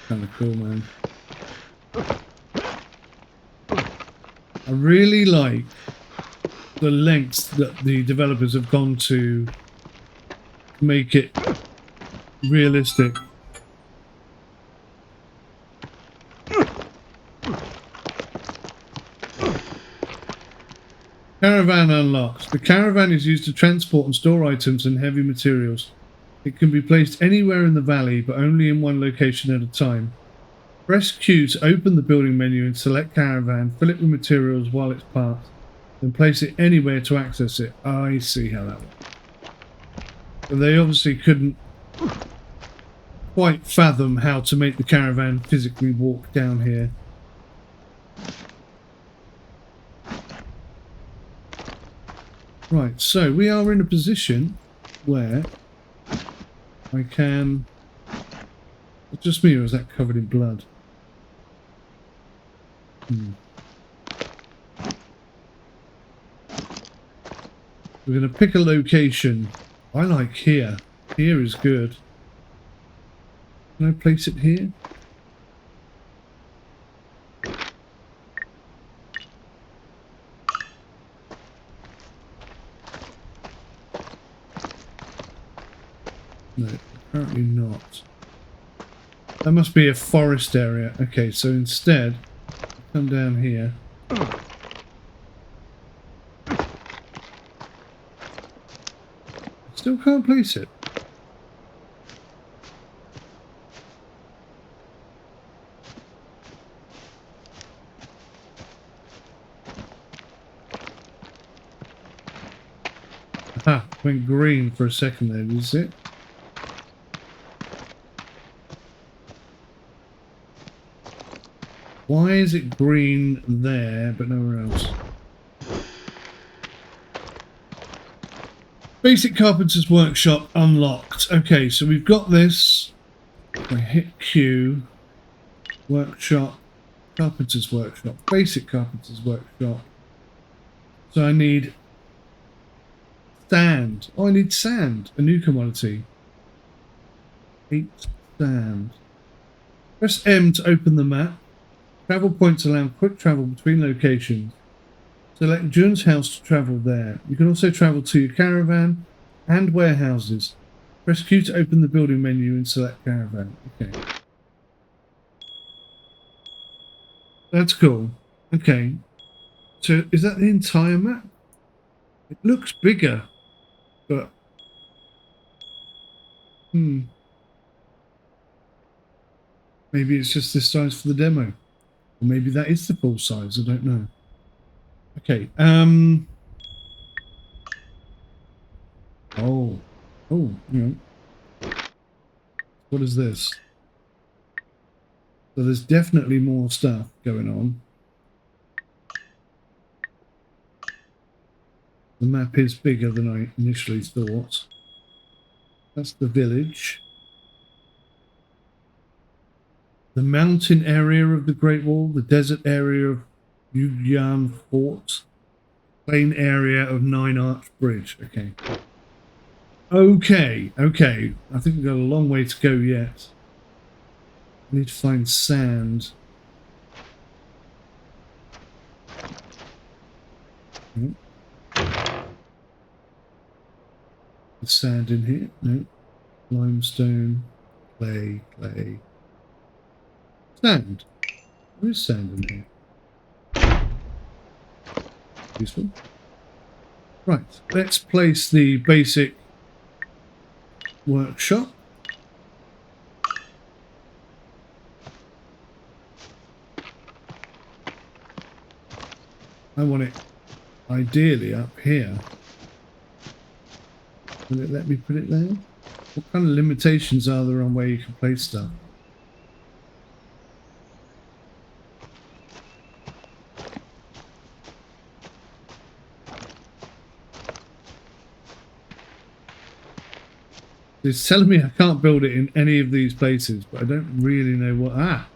Kind of cool, man. I really like the lengths that the developers have gone to make it realistic. Caravan unlocked. The caravan is used to transport and store items and heavy materials. It can be placed anywhere in the valley, but only in one location at a time. Press Q to open the building menu and select caravan, fill it with materials while it's parked, then place it anywhere to access it. I see how that works. But they obviously couldn't quite fathom how to make the caravan physically walk down here. Right, so we are in a position where I can... It's just me, or is that covered in blood? We're going to pick a location. I like here. Here is good. Can I place it here? No, apparently not. That must be a forest area. Okay, so instead, come down here. Still can't place it. Aha, went green for a second there, is it? Why is it green there but nowhere else? Basic Carpenter's Workshop unlocked. Okay, so we've got this. I hit Q. Workshop. Carpenter's Workshop. Basic Carpenter's Workshop. So I need sand. Oh, I need sand. A new commodity. 8 sand. Press M to open the map. Travel points allow quick travel between locations. Select Jun's house to travel there. You can also travel to your caravan and warehouses. Press Q to open the building menu and select caravan. Okay. That's cool. Okay. So is that the entire map? It looks bigger, but... Maybe it's just this size for the demo. Or maybe that is the full size, I don't know. Okay, Oh, you know. What is this? So there's definitely more stuff going on. The map is bigger than I initially thought. That's the village. The mountain area of the Great Wall, the desert area of Yuyan Fort, plain area of Nine Arch Bridge. Okay. Okay. I think we've got a long way to go yet. I need to find sand. There's sand in here. No. Limestone. Clay. Sand. There is sand in here. Useful. Right, let's place the basic workshop. I want it ideally up here. Will it let me put it there? What kind of limitations are there on where you can place stuff? It's telling me I can't build it in any of these places, but I don't really know what... Ah!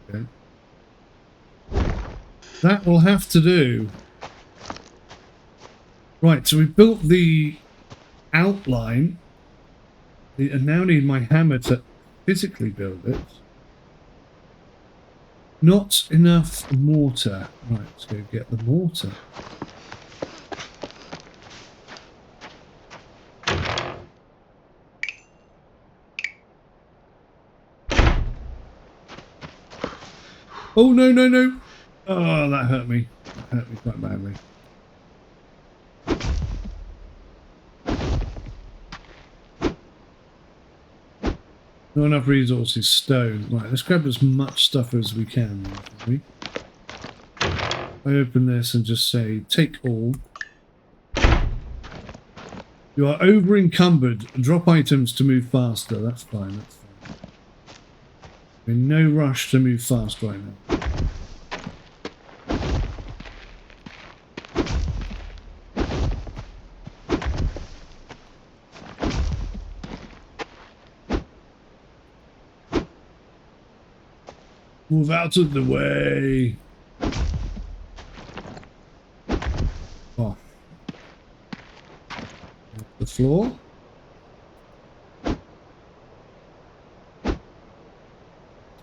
Okay. that will have to do. Right, so we built the outline. I now need my hammer to physically build it. Not enough mortar. Right, let's go get the mortar. Oh, no, no, no. Oh, that hurt me. That hurt me quite badly. Not enough resources. Stone. Right, let's grab as much stuff as we can. Shall we? I open this and just say, take all. You are over encumbered. Drop items to move faster. That's fine. That's fine. We're in no rush to move fast right now. Move out of the way. Oh. The floor.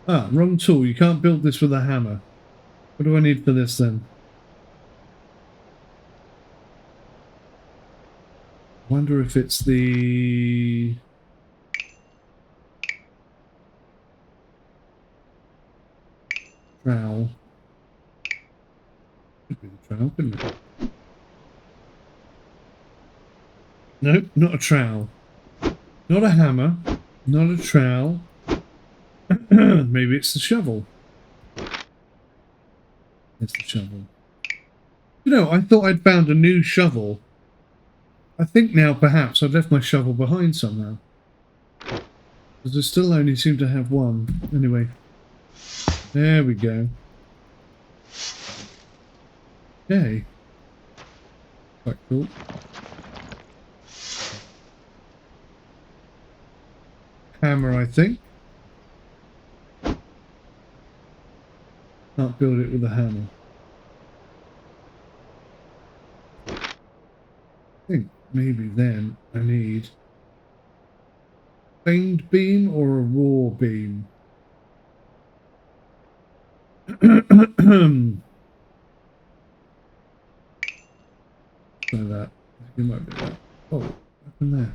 Ah, wrong tool. You can't build this with a hammer. What do I need for this then? Wonder if it's the... trowel. Could be the trowel, couldn't it? Nope, not a trowel. Not a hammer. Not a trowel. Maybe it's the shovel. It's the shovel. You know, I thought I'd found a new shovel. I think now perhaps I've left my shovel behind somehow. Because I still only seem to have one. Anyway. There we go. Okay. Quite cool. Hammer, I think. Can't build it with a hammer. I think maybe then I need planed beam or a raw beam. So that it might be that. Oh, what happened there?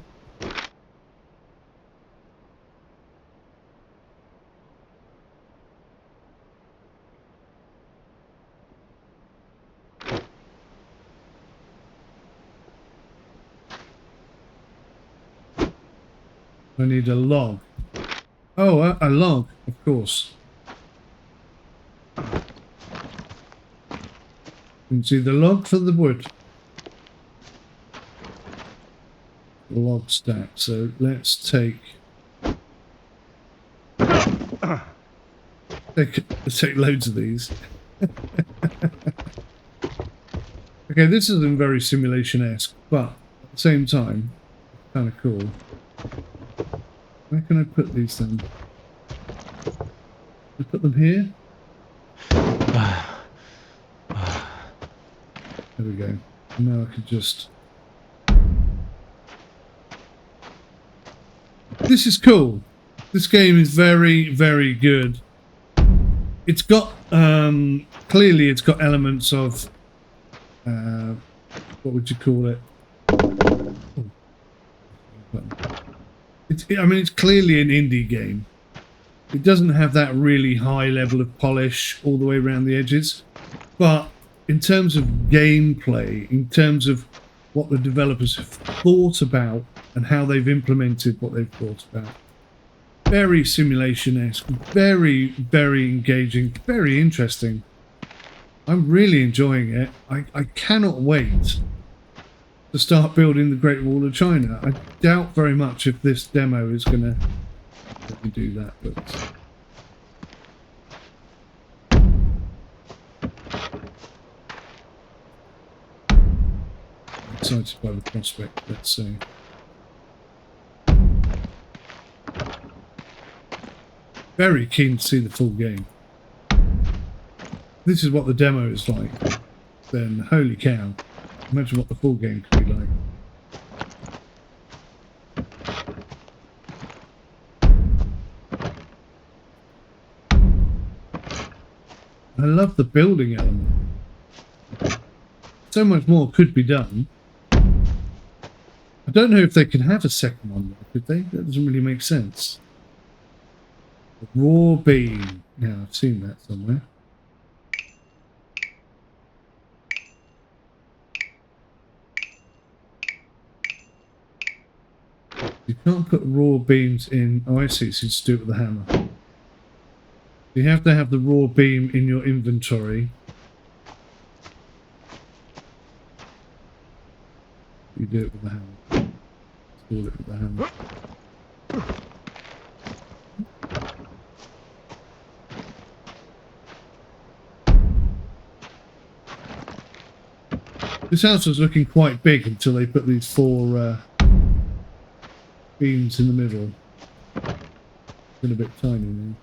I need a log. Oh, a log, of course. You can see the log for the wood. The log stack. So let's take loads of these. Okay, this isn't very simulation-esque, but at the same time, kind of cool. Where can I put these then? Can I put them here? There we go. Now I can just... This is cool. This game is very, very good. It's got... clearly it's got elements of... what would you call it? I mean, it's clearly an indie game. It doesn't have that really high level of polish all the way around the edges. But in terms of gameplay, in terms of what the developers have thought about and how they've implemented what they've thought about, very simulation-esque, very, very engaging, very interesting. I'm really enjoying it. I cannot wait to start building the Great Wall of China. I doubt very much if this demo is going to let me do that, but... I'm excited by the prospect, let's see. Very keen to see the full game. this is what the demo is like, then holy cow, imagine what the full game could be like. I love the building element. So much more could be done. I don't know if they can have a second one, could they? That doesn't really make sense. The raw beam. Yeah, I've seen that somewhere. You can't put raw beams in... Oh, I see. So you just do it with the hammer. You have to have the raw beam in your inventory. You do it with the hammer. Install it with the hammer. This house was looking quite big until they put these 4 beams in the middle. It's been a bit tiny now.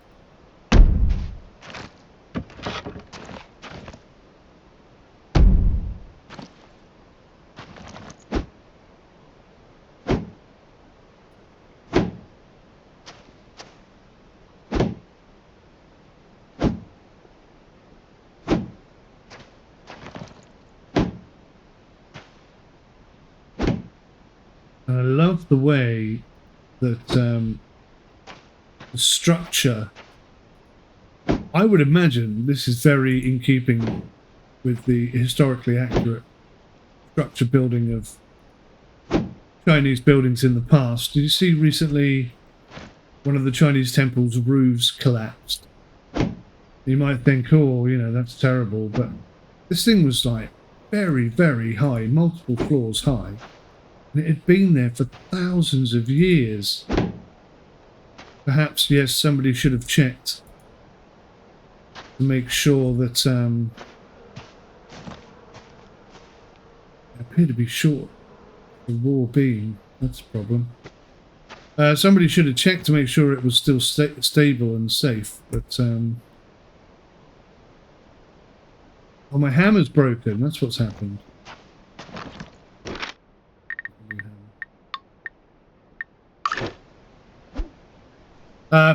And I love the way that the structure, I would imagine this is very in keeping with the historically accurate structure building of Chinese buildings in the past. Did you see recently one of the Chinese temples' roofs collapsed? You might think, oh, you know, that's terrible, but this thing was like very, very high, multiple floors high. And it had been there for thousands of years. Perhaps, yes, somebody should have checked to make sure that I appear to be short the raw beam. That's a problem. Somebody should have checked to make sure it was still stable and safe, but oh, my hammer's broken. That's what's happened.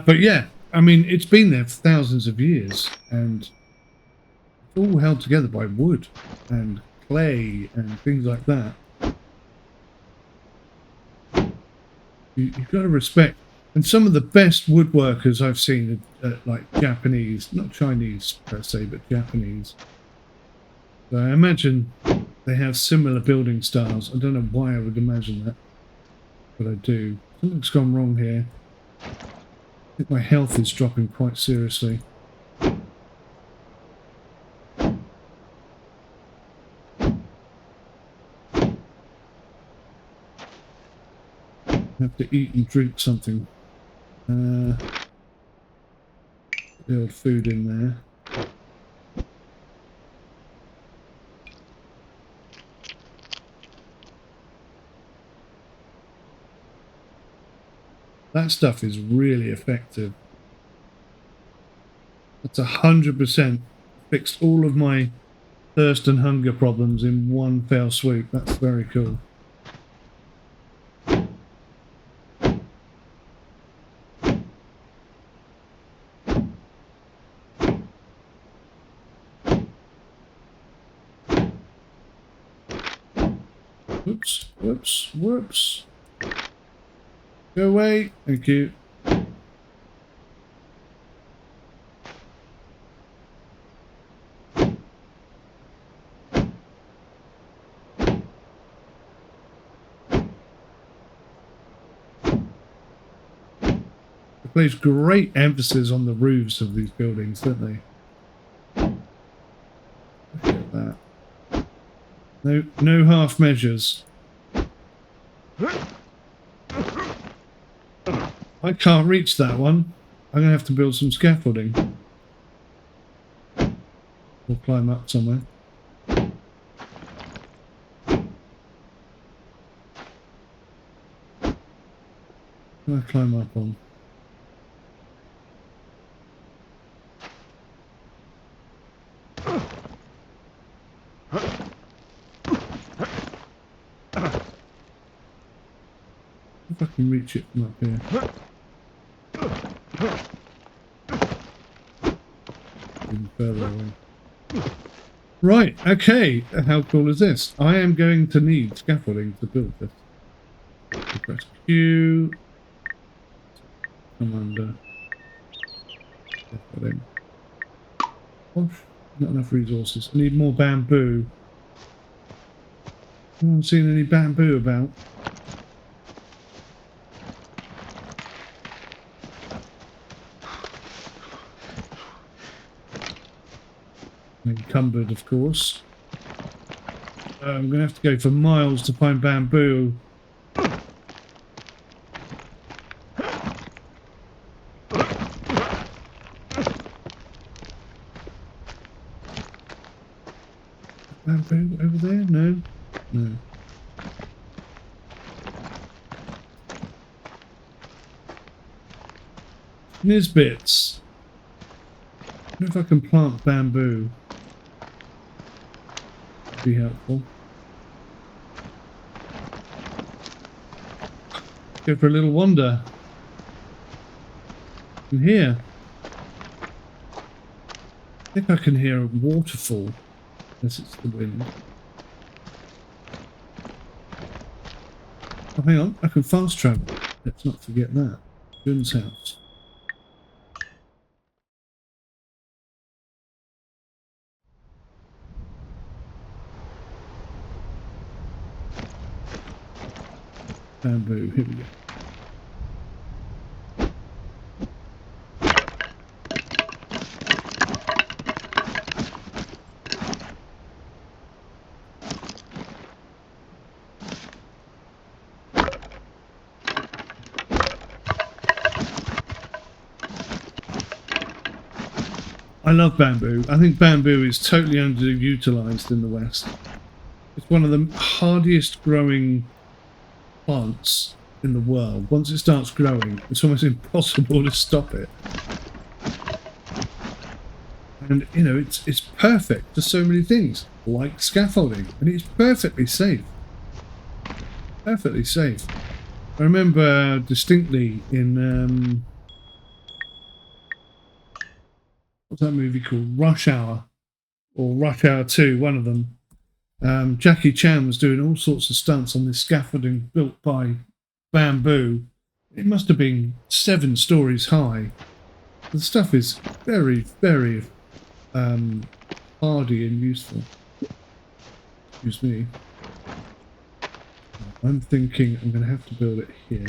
But yeah, I mean, it's been there for thousands of years, and it's all held together by wood and clay and things like that. You've got to respect, and some of the best woodworkers I've seen are like Japanese, not Chinese per se, but Japanese. So I imagine they have similar building styles. I don't know why I would imagine that, but I do. Something's gone wrong here. I think my health is dropping quite seriously. I have to eat and drink something. The old food in there. That stuff is really effective. That's 100% fixed all of my thirst and hunger problems in one fell swoop. That's very cool. Whoops, whoops, whoops. Go away. Thank you. They place great emphasis on the roofs of these buildings, don't they? Look at that. No half measures. I can't reach that one. I'm going to have to build some scaffolding. Or climb up somewhere. Can I climb up on? can reach it from up here. Even further away. Right, okay. How cool is this? I am going to need scaffolding to build this. Press Q. Come under. Scaffolding. Gosh, not enough resources. I need more bamboo. I haven't seen any bamboo about. Encumbered, of course. I'm going to have to go for miles to find bamboo. Bamboo over there? No. No. Nisbits. I wonder if I can plant bamboo. That'd be helpful. Go for a little wander. In here. I think I can hear a waterfall. Unless it's the wind. Oh, hang on. I can fast travel. Let's not forget that. Gun's house. Bamboo. Here we go. I love bamboo. I think bamboo is totally underutilized in the West. It's one of the hardiest growing plants in the world. Once it starts growing, it's almost impossible to stop it. And you know, it's perfect for so many things, like scaffolding, and it's perfectly safe. Perfectly safe. I remember distinctly in what's that movie called? Rush Hour, or Rush Hour 2, one of them. Jackie Chan was doing all sorts of stunts on this scaffolding built by bamboo. It must have been 7 stories high. The stuff is very, very hardy and useful. Excuse me. I'm thinking I'm going to have to build it here.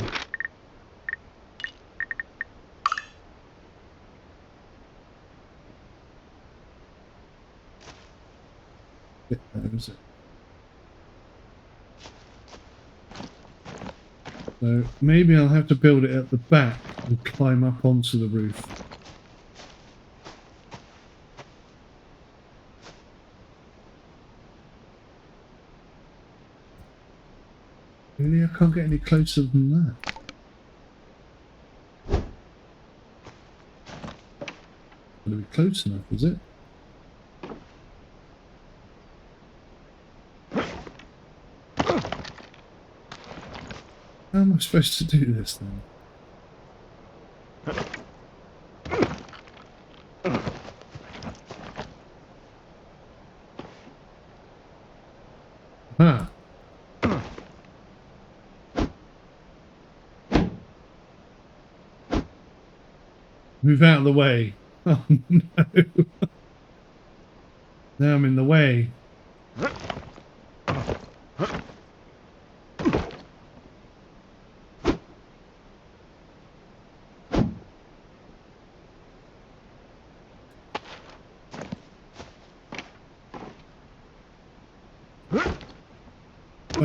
There is it. So maybe I'll have to build it at the back and climb up onto the roof. Really, I can't get any closer than that. Gonna be close enough, is it? How am I supposed to do this then? Ah. Move out of the way. Oh no. Now I'm in the way.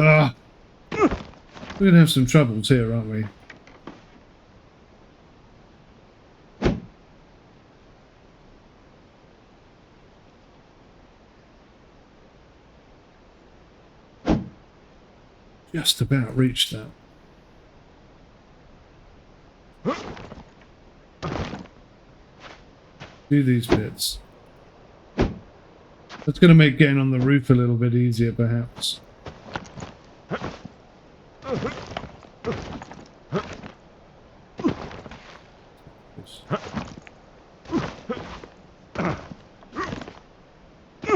Ah. We're going to have some troubles here, aren't we? Just about reached that. Do these bits. That's going to make getting on the roof a little bit easier, perhaps. this.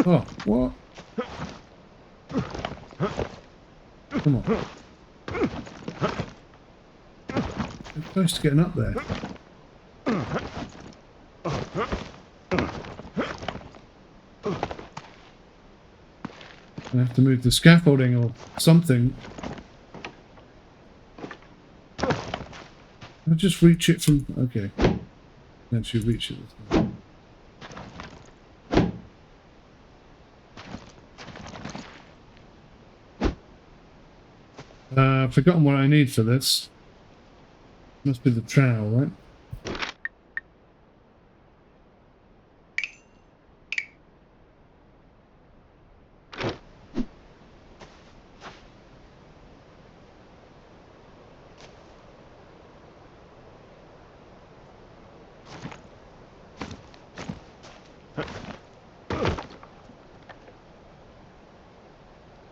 Oh, what? Come on. We're close to getting up there. I have to move the scaffolding or something. I'll just reach it from... Okay. Actually reach it this time. I've forgotten what I need for this. Must be the trowel, right?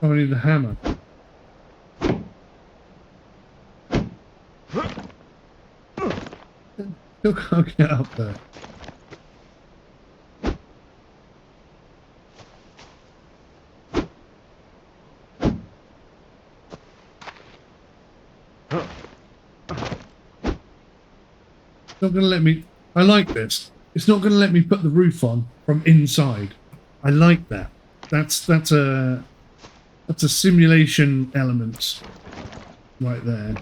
Oh, I need the hammer. Still can't get up there. It's not going to let me... I like this. It's not going to let me put the roof on from inside. I like that. That's a simulation element right there.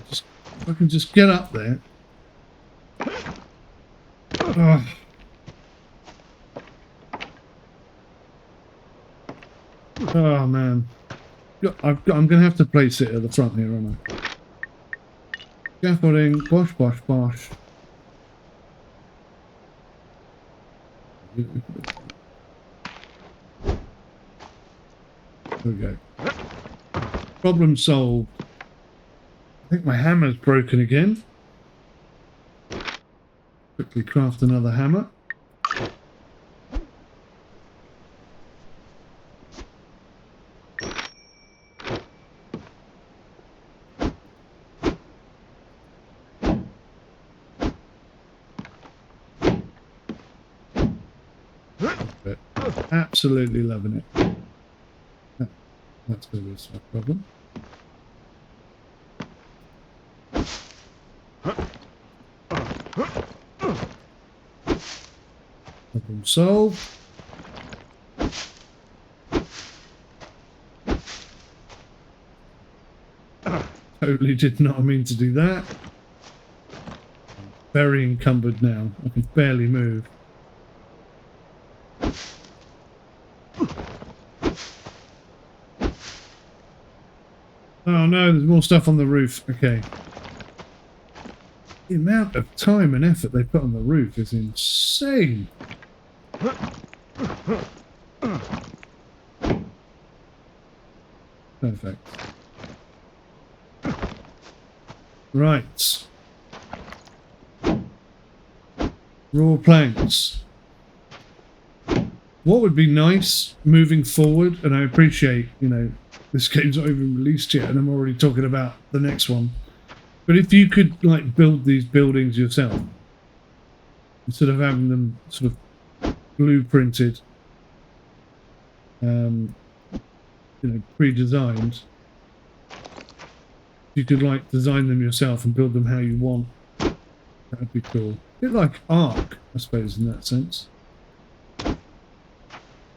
If I can just get up there. Oh. Oh man. I'm going to have to place it at the front here, aren't I? Scaffolding, bosh, bosh, bosh. There we go. Problem solved. I think my hammer's broken again. Quickly craft another hammer. Absolutely loving it. Oh, that's going to be a small problem. Problem solved. Totally did not mean to do that. I'm very encumbered now. I can barely move. Oh no, there's more stuff on the roof. Okay. The amount of time and effort they put on the roof is insane. Perfect. Right. Raw planks. What would be nice moving forward, and I appreciate, you know, this game's not even released yet and I'm already talking about the next one. But if you could like build these buildings yourself, instead of having them sort of blueprinted, you know, pre-designed, you could like design them yourself and build them how you want. That'd be cool. A bit like Ark, I suppose, in that sense.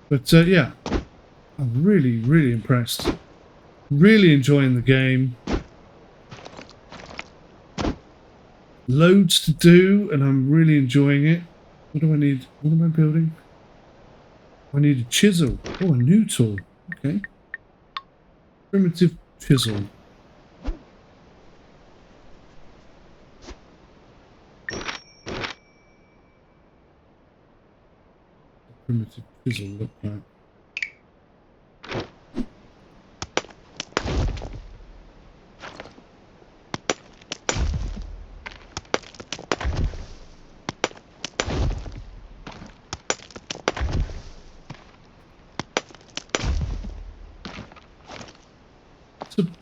But yeah, I'm really, really impressed. Really enjoying the game. Loads to do, and I'm really enjoying it. What do I need? What am I building? I need a chisel. Oh, a new tool. Okay. Primitive chisel. Primitive chisel look like.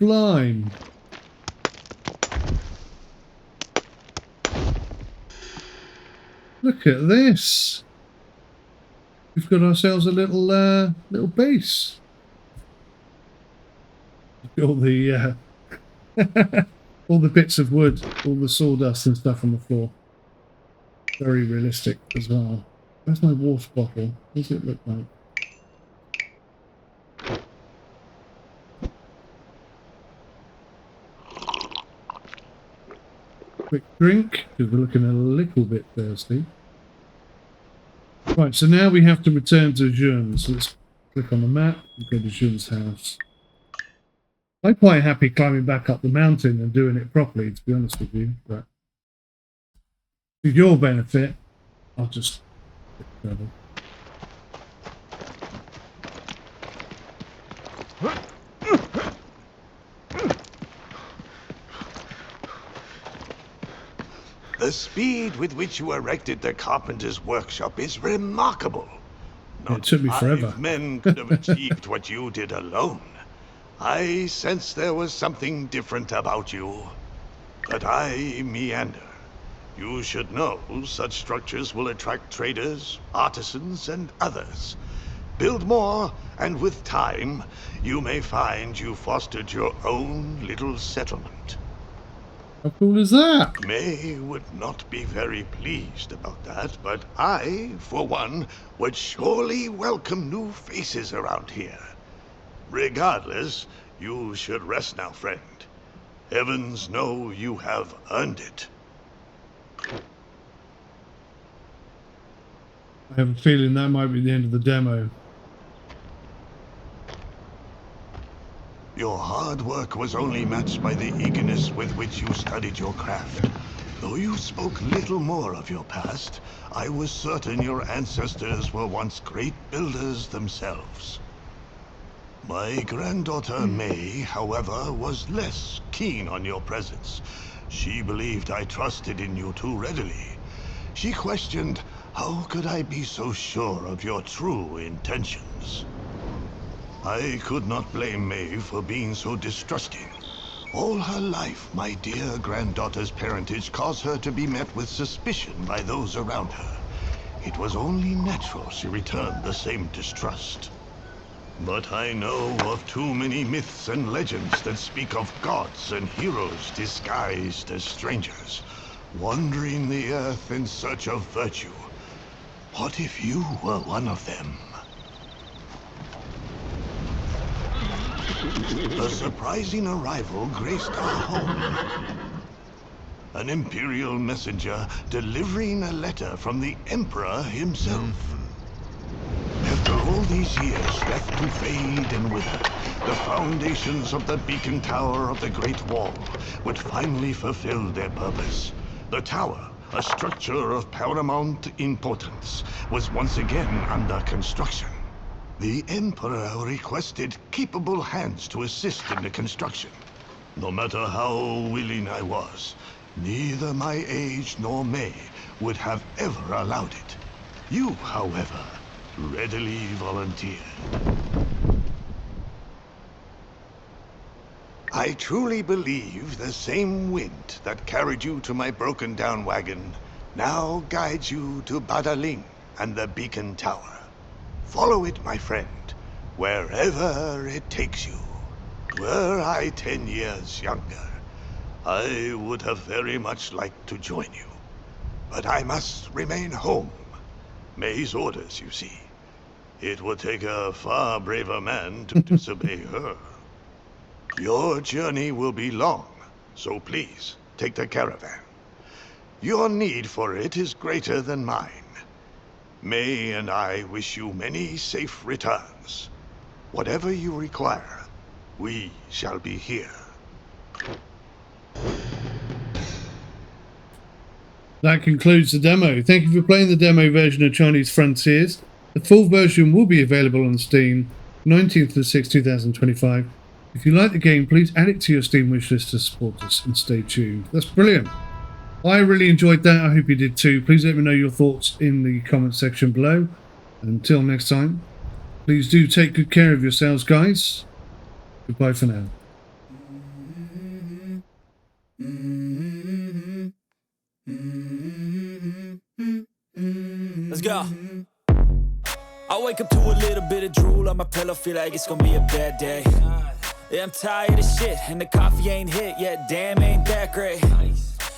Sublime. Look at this. We've got ourselves a little base. All the all the bits of wood, all the sawdust and stuff on the floor. Very realistic as well. Where's my water bottle? What does it look like? Quick drink, because we're looking a little bit thirsty. Right, so now we have to return to Jean's. So let's click on the map and go to Jean's house. I'm quite happy climbing back up the mountain and doing it properly, to be honest with you, but for your benefit, I'll just travel. The speed with which you erected the carpenter's workshop is remarkable. It took me forever. 5 men could have achieved what you did alone. I sensed there was something different about you. But I meander. You should know such structures will attract traders, artisans, and others. Build more, and with time, you may find you fostered your own little settlement. How cool is that? May would not be very pleased about that, but I, for one, would surely welcome new faces around here. Regardless, you should rest now, friend. Heavens know you have earned it. I have a feeling that might be the end of the demo. Your hard work was only matched by the eagerness with which you studied your craft. Though you spoke little more of your past, I was certain your ancestors were once great builders themselves. My granddaughter May, however, was less keen on your presence. She believed I trusted in you too readily. She questioned, how could I be so sure of your true intentions? I could not blame May for being so distrusting. All her life, my dear granddaughter's parentage caused her to be met with suspicion by those around her. It was only natural she returned the same distrust. But I know of too many myths and legends that speak of gods and heroes disguised as strangers, wandering the earth in search of virtue. What if you were one of them? A surprising arrival graced our home. An imperial messenger delivering a letter from the Emperor himself. After all these years left to fade and wither, the foundations of the beacon tower of the Great Wall would finally fulfill their purpose. The tower, a structure of paramount importance, was once again under construction. The Emperor requested capable hands to assist in the construction. No matter how willing I was, neither my age nor May would have ever allowed it. You, however, readily volunteered. I truly believe the same wind that carried you to my broken-down wagon now guides you to Badaling and the beacon tower. Follow it, my friend, wherever it takes you. Were I 10 years younger, I would have very much liked to join you. But I must remain home. May's orders, you see. It would take a far braver man to disobey her. Your journey will be long, so please, take the caravan. Your need for it is greater than mine. May and I wish you many safe returns. Whatever you require, we shall be here. That concludes the demo. Thank you for playing the demo version of Chinese Frontiers. The full version will be available on Steam 19th to 6th, 2025. If you like the game, please add it to your Steam wishlist to support us and stay tuned. That's brilliant. I really enjoyed that. I hope you did too. Please let me know your thoughts in the comment section below. Until next time, please do take good care of yourselves, guys. Goodbye for now. Let's go. I wake up to a little bit of drool on my pillow, feel like it's gonna be a bad day. Yeah, I'm tired of shit, and the coffee ain't hit yet, damn, ain't that great.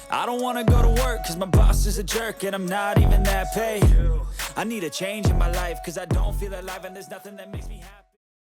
I don't wanna go to work, cause my boss is a jerk, and I'm not even that paid. I need a change in my life, cause I don't feel alive, and there's nothing that makes me happy.